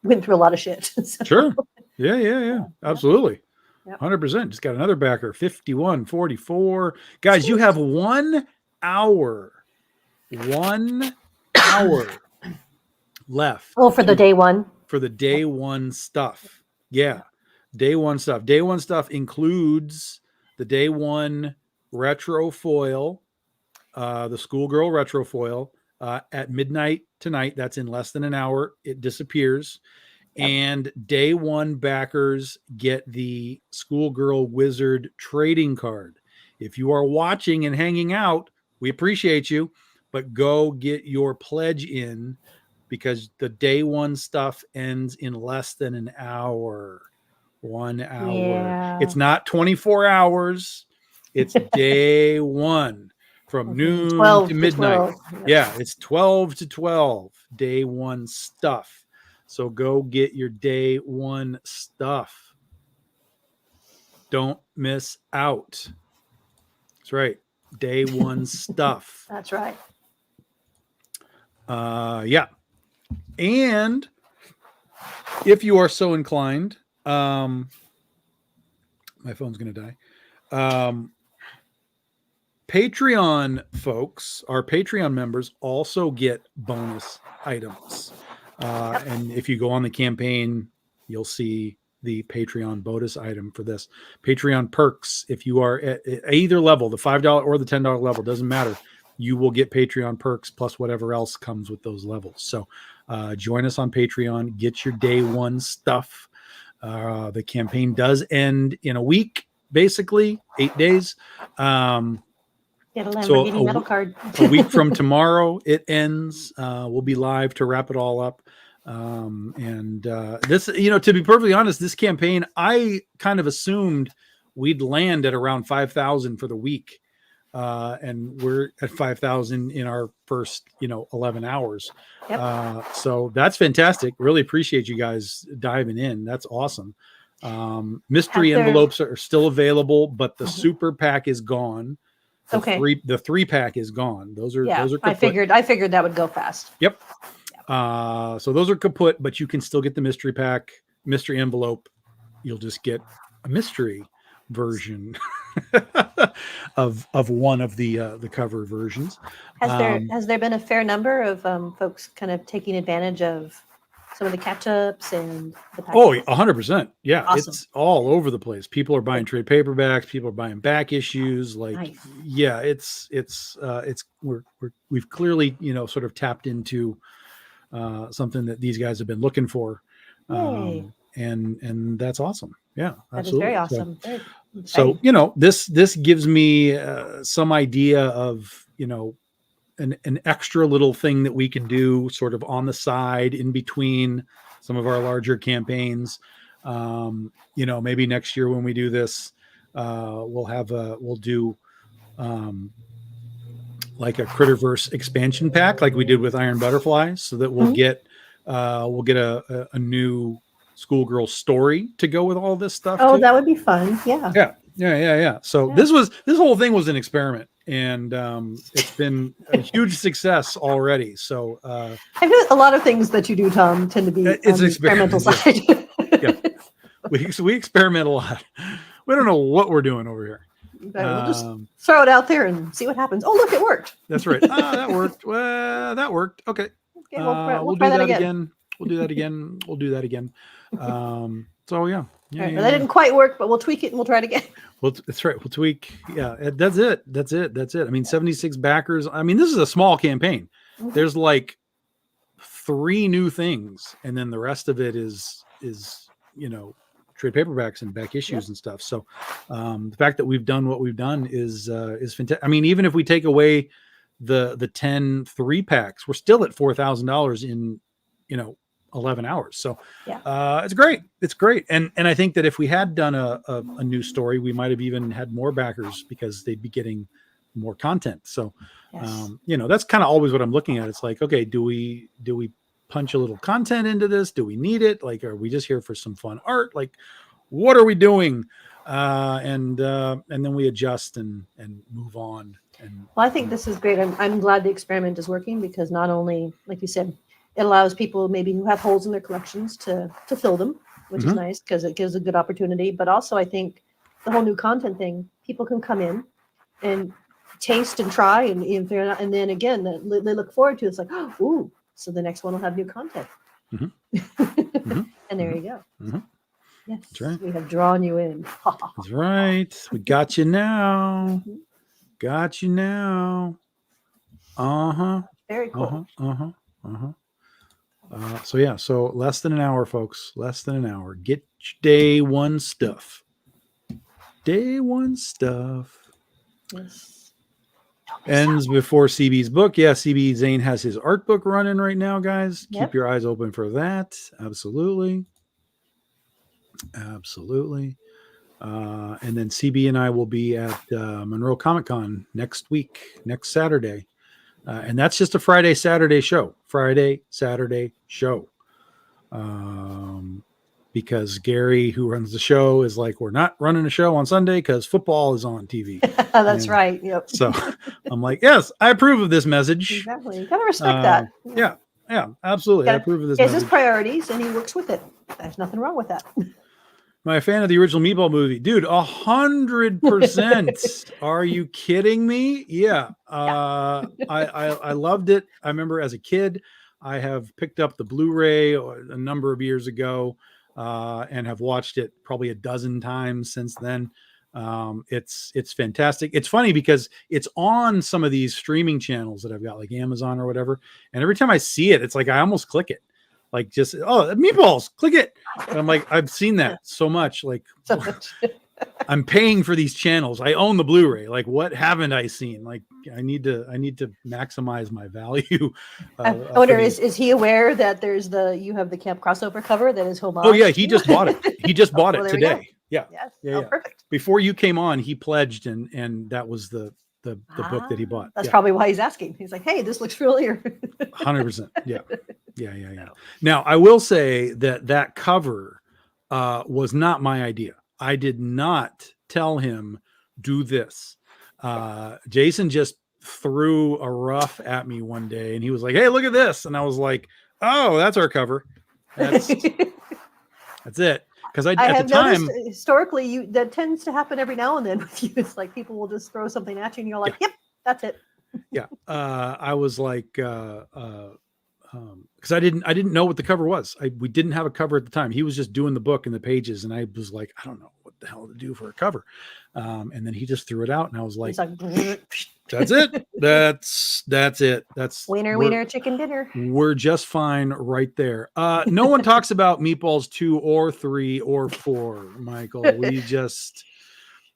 went through a lot of shit. So. Sure. Yeah. Absolutely. 100%. Just got another backer. 51-44. Guys, you have 1 hour. 1 hour left. Oh, for the day one. For the day one stuff. Yeah. Day one stuff. Day one stuff includes the day one retro foil, the schoolgirl retro foil at midnight tonight. That's in less than an hour. It disappears. Yep. And day one backers get the Schoolgirl Wizard trading card. If you are watching and hanging out, we appreciate you, but go get your pledge in because the day one stuff ends in less than an hour. 1 hour. Yeah. It's not 24 hours. It's day one from noon to midnight. Yeah, it's 12 to 12. Day one stuff. So go get your day one stuff. Don't miss out. That's right. Day one stuff. That's right. Yeah. And if you are so inclined, my phone's going to die. Patreon folks, our Patreon members also get bonus items. And if you go on the campaign, you'll see the Patreon bonus item for this. Patreon perks, if you are at either level, the $5 or the $10 level, doesn't matter. You will get Patreon perks plus whatever else comes with those levels. So join us on Patreon. Get your day one stuff. The campaign does end in a week, basically 8 days. Get a Lamborghini metal card. A week from tomorrow, it ends. We'll be live to wrap it all up. This, to be perfectly honest, this campaign, I kind of assumed we'd land at around 5,000 for the week. And we're at 5,000 in our first, 11 hours. Yep. So that's fantastic. Really appreciate you guys diving in. That's awesome. Mystery envelopes are still available, but the super pack is gone. The 3-pack is gone. Those are kaput. I figured that would go fast. Yep. So those are kaput, but you can still get the mystery pack, mystery envelope. You'll just get a mystery version of one of the cover versions. Has there been a fair number of folks kind of taking advantage of some of the catch-ups and the packages? 100%. Yeah. Awesome. It's all over the place. People are buying trade paperbacks. People are buying back issues. Nice. Yeah, we've clearly, sort of tapped into something that these guys have been looking for. And that's awesome. Yeah, absolutely. That is very awesome. So this gives me some idea of, an extra little thing that we can do sort of on the side in between some of our larger campaigns. Maybe next year when we do this, we'll do like a Critterverse expansion pack like we did with Iron Butterfly, so that we'll get a new schoolgirl story to go with all this stuff. Oh, that would be fun. Yeah. So this whole thing was an experiment, and it's been a huge success already. So I know a lot of things that you do, Tom, tend to be it's on the experimental side. Yeah. We experiment a lot. We don't know what we're doing over here. We'll just throw it out there and see what happens. Oh, look, it worked. That's right. That worked. Well, that worked. Okay. We'll try that again. We'll do that again. We'll do that again. So yeah. Right, that didn't quite work, but we'll tweak it and we'll try it again. Well, that's right. We'll tweak. Yeah, that's it. I mean, 76 backers. I mean, this is a small campaign. There's like 3 new things, and then the rest of it is trade paperbacks and back issues and stuff. So the fact that we've done what we've done is fantastic. I mean, even if we take away the 10 3-packs, we're still at $4,000 in 11 hours. So it's great. And I think that if we had done a new story, we might have even had more backers because they'd be getting more content. So that's kind of always what I'm looking at. It's like, okay, do we punch a little content into this? Do we need it? Like, are we just here for some fun art? Like, what are we doing? And then we adjust and move on. Well, I think this is great. I'm glad the experiment is working, because not only, like you said, it allows people maybe who have holes in their collections to fill them, which is nice because it gives a good opportunity. But also, I think the whole new content thing, people can come in and taste and try, and if they're not, and then again, they look forward to it. It's like, ooh, so the next one will have new content. And there you go. Yes, that's right. We have drawn you in. That's right. We got you now. Got you now. Very cool. So less than an hour, folks. Less than an hour. Get day one stuff. Day one stuff. Yes. Ends before CB's book. Yeah, CB Zane has his art book running right now, guys. Yep. Keep your eyes open for that. Absolutely. Absolutely. And then CB and I will be at Monroe Comic Con next Saturday. And that's just a Friday, Saturday show. Because Gary, who runs the show, is like, we're not running a show on Sunday because football is on TV. That's right. Yep. So I'm like, yes, I approve of this message. Exactly. You gotta respect that. Yeah, absolutely. I approve of this. It's his priorities, and he works with it. There's nothing wrong with that. Am I a fan of the original Meatball movie? Dude, 100%. Are you kidding me? Yeah. I loved it. I remember as a kid, I have picked up the Blu-ray a number of years ago and have watched it probably a dozen times since then. It's fantastic. It's funny because it's on some of these streaming channels that I've got, like Amazon or whatever. And every time I see it, it's like I almost click it. Like just, meatballs, click it. And I'm like, I've seen that so much. Like, I'm paying for these channels. I own the Blu-ray. Like, what haven't I seen? Like, I need to maximize my value. I wonder, is he aware that you have the camp crossover cover that is homage? Oh yeah, he just bought it. He just bought it today. Yeah. Yes. Yeah. Perfect. Before you came on, he pledged, and that was the book that he bought. That's probably why he's asking. He's like, hey, this looks familiar. 100%. Yeah. Now, I will say that cover was not my idea. I did not tell him, do this. Jason just threw a rough at me one day, and he was like, hey, look at this. And I was like, oh, that's our cover. That's it. Because at have the time, noticed historically, that tends to happen every now and then with you. It's like people will just throw something at you, and you're like, yep, that's it. Yeah. I was like, because I didn't know what the cover was. We didn't have a cover at the time. He was just doing the book and the pages, and I was like, I don't know what the hell to do for a cover. And then he just threw it out, and I was like, that's it. That's it. That's wiener chicken dinner. We're just fine right there. No one talks about Meatballs 2 or 3 or 4, Michael. We just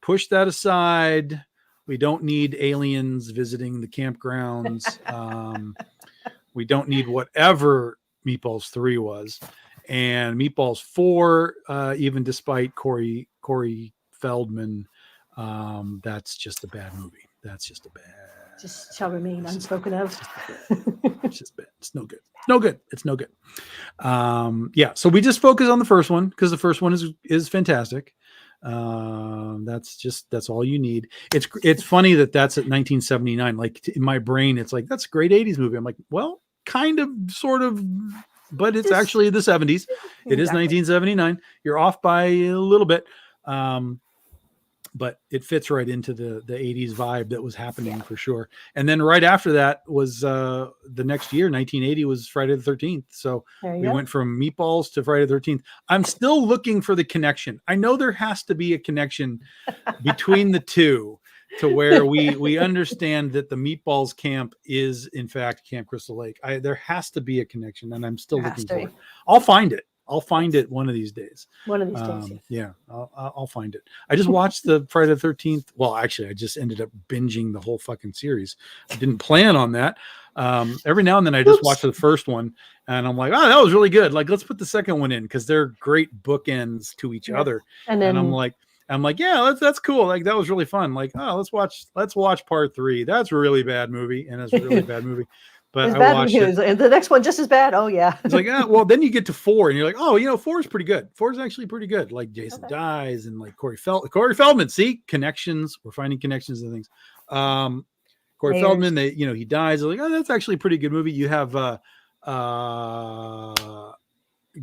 push that aside. We don't need aliens visiting the campgrounds. We don't need whatever Meatballs 3 was. And Meatballs 4, even despite Corey Feldman, that's just a bad movie. That's just a bad. Just shall remain unspoken of. It's just bad. It's no good. No good. It's no good. So we just focus on the first one because the first one is fantastic. That's all you need. It's funny that's at 1979. Like in my brain, it's like, that's a great 80s movie. I'm like, well, kind of, sort of, but it's actually the 70s. It is 1979. You're off by a little bit. but it fits right into the 80s vibe that was happening for sure. And then right after that was the next year, 1980, was Friday the 13th. So we went from Meatballs to Friday the 13th. I'm still looking for the connection. I know there has to be a connection between the two, to where we understand that the Meatballs camp is in fact Camp Crystal Lake. There has to be a connection, and I'm still looking for it. I'll find it. I'll find it one of these days. One of these days. Yeah, I'll find it. I just watched the Friday the 13th. Well, actually, I just ended up binging the whole fucking series. I didn't plan on that. Every now and then I just watch the first one and I'm like, oh, that was really good. Like, let's put the second one in, because they're great bookends to each other. And then I'm like, yeah, that's cool. Like, that was really fun. Like, oh, let's watch part 3. That's a really bad movie, and it's a really bad movie. But I watched it. And the next one just as bad. Oh yeah. It's like, well, then you get to 4 and you're like, oh, 4 is pretty good. 4 is actually pretty good. Like, Jason dies, and like Corey Feldman. See, connections. We're finding connections and things. Corey Feldman, he dies. They're like, oh, that's actually a pretty good movie. You have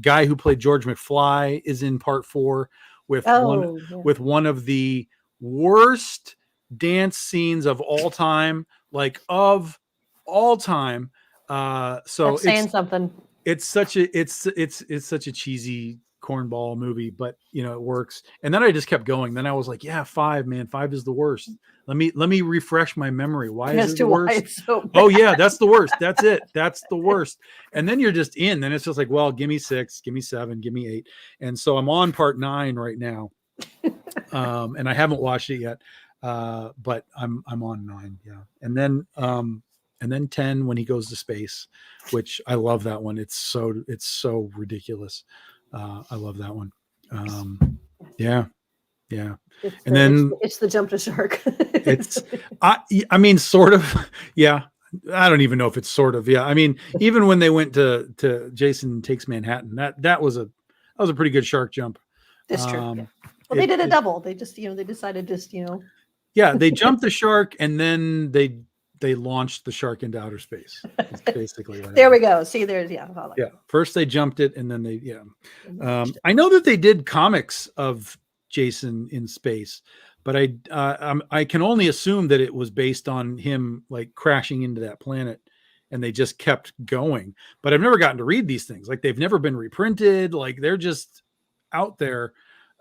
guy who played George McFly is in part 4 with one of the worst dance scenes of all time. So that's saying something. It's such a cheesy cornball movie, but it works. And then I just kept going. Then I was like, yeah, 5, man, 5 is the worst. Let me refresh my memory. Why is it the worst? Oh yeah, that's the worst. That's it. That's the worst. And then you're just in. Then it's just like, well, give me 6, give me 7, give me 8. And so I'm on part 9 right now. And I haven't watched it yet. But I'm on 9. Yeah. And then 10, when he goes to space, which I love that one. It's so ridiculous. I love that one. Yeah. It's the jump to shark. I mean, sort of. Yeah. I don't even know if it's sort of. Yeah. I mean, even when they went to Jason Takes Manhattan, that was a pretty good shark jump. That's true. Yeah. Well, they did a double. They just, they decided just, Yeah, they jumped the shark, and then they launched the shark into outer space. That's basically what there we go. See, there's First they jumped it, and then I know that they did comics of Jason in space, but I can only assume that it was based on him like crashing into that planet, and they just kept going. But I've never gotten to read these things. Like, they've never been reprinted. Like, they're just out there.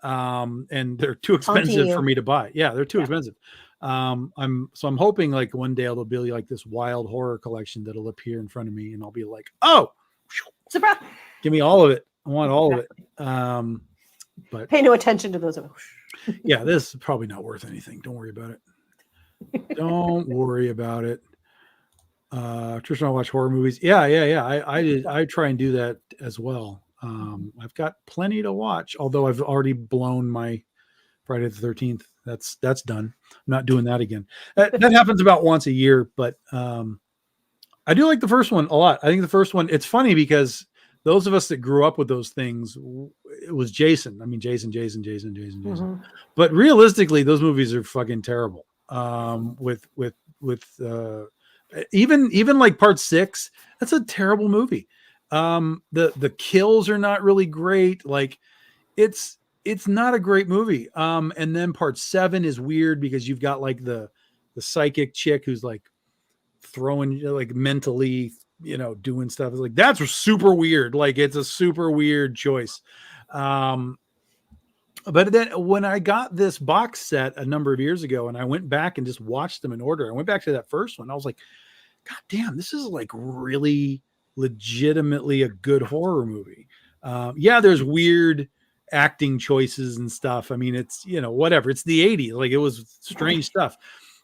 And they're too expensive for me to buy. Yeah, they're too expensive. I'm hoping like one day there'll be like this wild horror collection that'll appear in front of me, and I'll be like, oh, surprise! Give me all of it. I want all of it. But pay no attention to those. Yeah, this is probably not worth anything. Don't worry about it. Don't worry about it. Tristan, I watch horror movies. Yeah. I try and do that as well. I've got plenty to watch, although I've already blown my Friday the 13th. That's done. I'm not doing that again. That happens about once a year, but I do like the first one a lot. I think the first one, it's funny because those of us that grew up with those things, it was Jason. I mean, Jason. Mm-hmm. But realistically, those movies are fucking terrible. Even like part 6, that's a terrible movie. The kills are not really great. Like, it's not a great movie. And then part 7 is weird because you've got like the psychic chick who's like throwing, like, mentally, doing stuff. It's like, that's super weird. Like, it's a super weird choice. But then when I got this box set a number of years ago and I went back and just watched them in order, I went back to that first one. I was like, God damn, this is like really legitimately a good horror movie. There's weird acting choices and stuff. I mean, it's, whatever. It's the 80s. Like, it was strange stuff.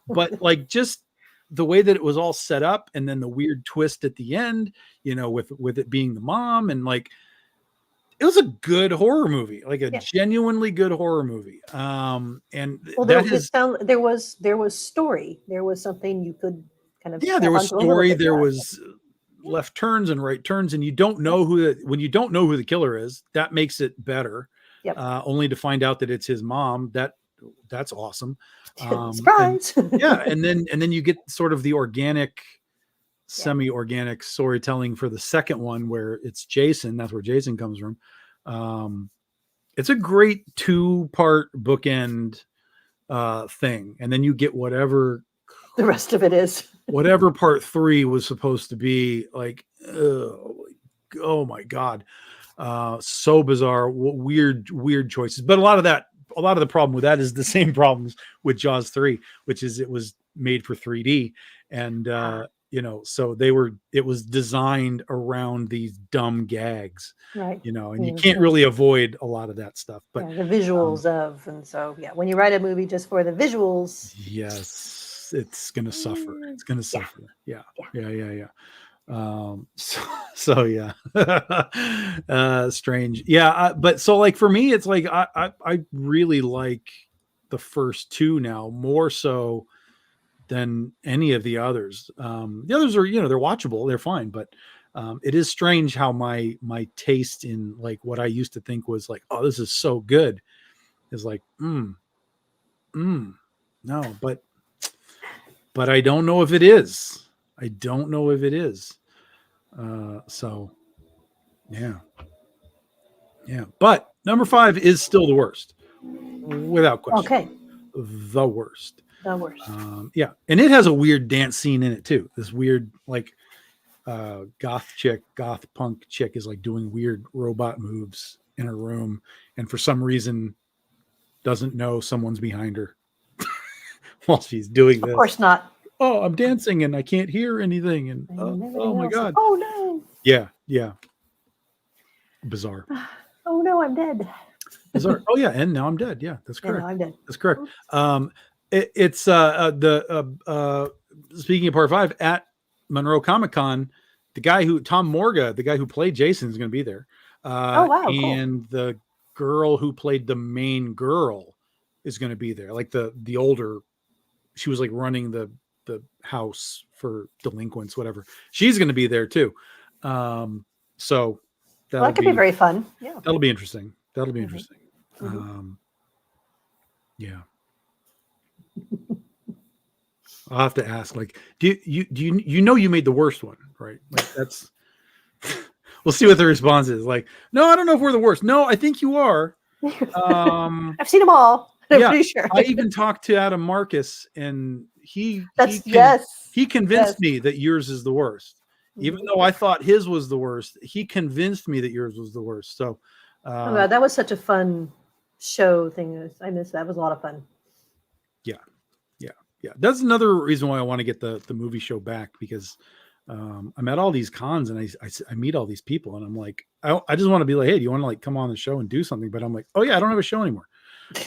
But like, just the way that it was all set up, and then the weird twist at the end, with it being the mom, and like, it was a good horror movie, like a genuinely good horror movie. There was story. There was something you could kind of, there was story. There was left turns and right turns, and you don't know when you don't know who the killer is, that makes it better. Only to find out that it's his mom. That's awesome. Surprise. And then you get sort of the organic, semi-organic storytelling for the second one, where it's Jason. That's where Jason comes from. It's a great 2-part bookend thing, and then you get whatever the rest of it is. Whatever part 3 was supposed to be. Like, oh my God. So bizarre, weird choices. But a lot of the problem with that is the same problems with Jaws 3, which is it was made for 3D. And, so it was designed around these dumb gags, right? and you can't really avoid a lot of that stuff. But the visuals and so, when you write a movie just for the visuals. Yes, it's going to suffer. It's going to suffer. Yeah. So yeah, strange. Yeah. But so like for me, it's like, I really like the first 2 now more so than any of the others. The others are, they're watchable, they're fine, but it is strange how my taste in like what I used to think was like, oh, this is so good, is like, no, but I don't know if it is. So yeah. But number 5 is still the worst, without question. Okay. The worst. Yeah. And it has a weird dance scene in it too. This weird, like, goth punk chick is like doing weird robot moves in her room, and for some reason doesn't know someone's behind her while she's doing this. Of course not. Oh, I'm dancing and I can't hear anything. And oh my God. Oh no. Yeah. Bizarre. Oh no, I'm dead. Bizarre. Oh yeah, and now I'm dead. Yeah, that's correct. I'm dead. That's correct. It's speaking of part 5 at Monroe Comic Con, Tom Morga, the guy who played Jason, is going to be there. Oh wow, and cool. The girl who played the main girl is going to be there. Like the older, she was like running the house for delinquents, whatever. She's going to be there too. So that could be very fun. Yeah, that'll be interesting. Mm-hmm. Yeah. I'll have to ask, like, do you made the worst one, right? Like, that's we'll see what the response is. Like, no, I don't know if we're the worst. No, I think you are. I've seen them all. I'm pretty sure. I even talked to Adam Marcus, and he convinced me that yours is the worst. Even though I thought his was the worst, he convinced me that yours was the worst. So that was such a fun show thing. I missed that. It was a lot of fun. Yeah. That's another reason why I want to get the movie show back, because I'm at all these cons and I meet all these people, and I'm like, I just want to be like, hey, do you want to like come on the show and do something? But I'm like, oh yeah, I don't have a show anymore.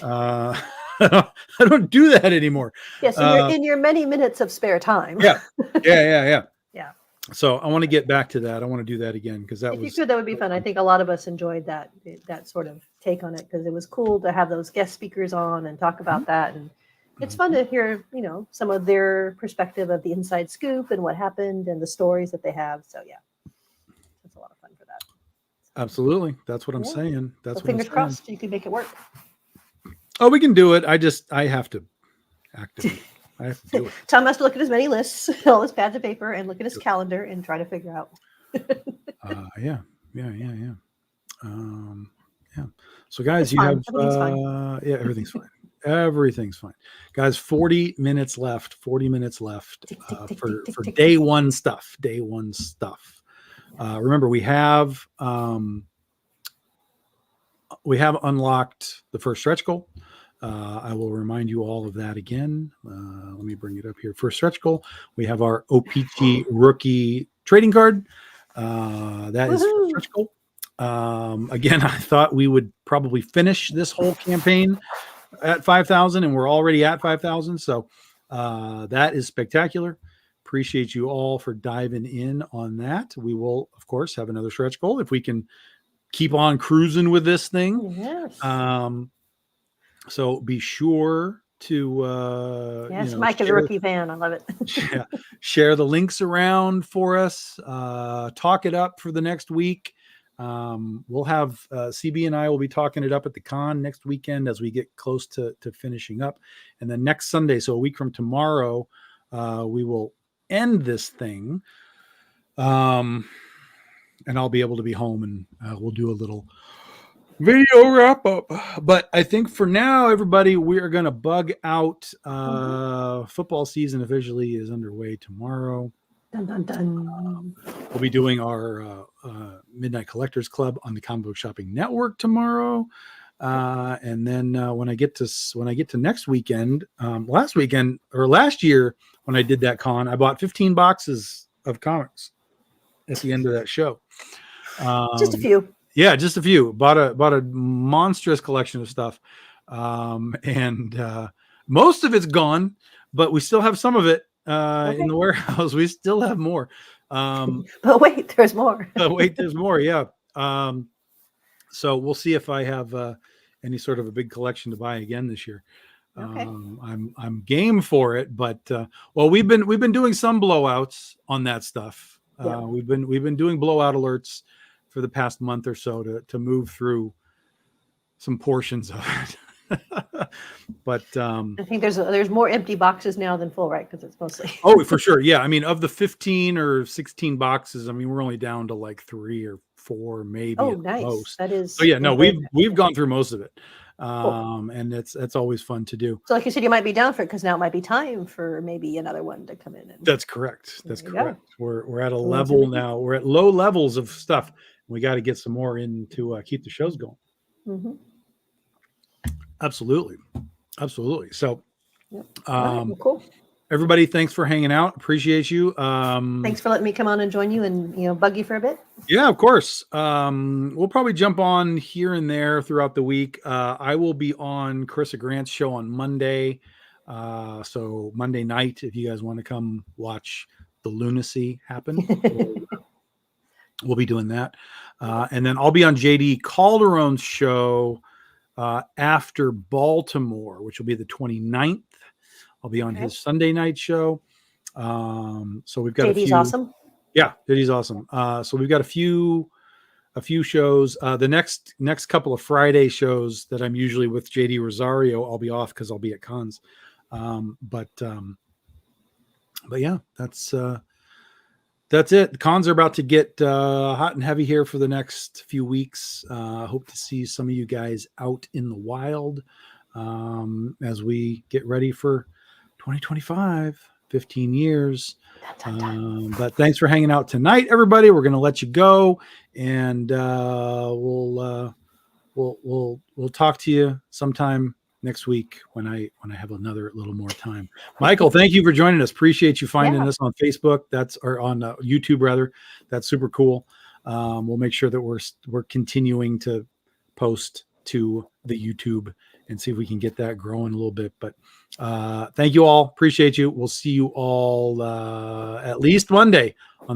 I don't do that anymore. Yeah, so you're in your many minutes of spare time. Yeah. Yeah. So I want to get back to that. I want to do that again, because that would be fun. I think a lot of us enjoyed that sort of take on it, because it was cool to have those guest speakers on and talk about that, and it's fun to hear, some of their perspective of the inside scoop and what happened and the stories that they have. So yeah, it's a lot of fun for that. Absolutely, that's what I'm saying. That's what fingers crossed you can make it work. Oh, we can do it. I have to activate. I have to do it. Tom has to look at his many lists, all his pads of paper, and look at his calendar and try to figure out. Yeah. So guys, everything's fine. Everything's fine. Everything's fine, guys. 40 minutes left for day one stuff. Remember, we have unlocked the first stretch goal. I will remind you all of that again. Let me bring it up here. First stretch goal, we have our OPG rookie trading card. That is first stretch goal. Again, I thought we would probably finish this whole campaign at 5,000, and we're already at 5,000. So that is spectacular. Appreciate you all for diving in on that. We will, of course, have another stretch goal if we can keep on cruising with this thing. Yes. So be sure to Mike is a rookie fan. I love it. Share the links around for us. Talk it up for the next week. We'll have CB and I will be talking it up at the con next weekend as we get close to finishing up. And then next Sunday, so a week from tomorrow, we will end this thing. And I'll be able to be home, and we'll do a little video wrap up. But I think for now, everybody, we are going to bug out. Football season officially is underway tomorrow. Dun, dun, dun. We'll be doing our Midnight Collectors Club on the Comic Book Shopping Network tomorrow. And then when I get to next weekend, last year when I did that con, I bought 15 boxes of comics at the end of that show. Just a few. Yeah, just a few. Bought a monstrous collection of stuff, and most of it's gone, but we still have some of it in the warehouse. We still have more. But wait, there's more. There's more. Yeah. So we'll see if I have any sort of a big collection to buy again this year. Okay. I'm game for it, but well, we've been doing some blowouts on that stuff. Yeah. We've been doing blowout alerts for the past month or so to move through some portions of it. But I think there's more empty boxes now than full, right? Because it's mostly oh, for sure. Yeah. I mean, of the 15 or 16 boxes, I mean, we're only down to like 3 or 4, maybe. Oh, at nice. most. That is. So yeah, no, we've gone through most of it. And it's always fun to do. So like you said, you might be down for it because now it might be time for maybe another one to come in. That's correct. That's correct. We're at a level now. We're at low levels of stuff. We got to get some more in to keep the shows going. Mm-hmm. Absolutely. So, Cool. Everybody, thanks for hanging out. Appreciate you. Thanks for letting me come on and join you and bug you for a bit. Yeah, of course. We'll probably jump on here and there throughout the week. I will be on Carissa Grant's show on Monday. So Monday night, if you guys want to come watch the lunacy happen, we'll be doing that. And then I'll be on JD Calderon's show after Baltimore, which will be the 29th. I'll be on his Sunday night show. So we've got JD's awesome. Yeah, JD's awesome. So we've got a few shows. The next couple of Friday shows that I'm usually with JD Rosario, I'll be off because I'll be at cons. But yeah, that's it. The cons are about to get hot and heavy here for the next few weeks. Hope to see some of you guys out in the wild as we get ready for 2025, 15 years. But thanks for hanging out tonight, everybody. We're going to let you go, and we'll talk to you sometime next week when I have another little more time. Michael, thank you for joining us. Appreciate you finding us on Facebook. Or on YouTube rather. That's super cool. We'll make sure that we're continuing to post to the YouTube and see if we can get that growing a little bit. But thank you all. Appreciate you. We'll see you all at least Monday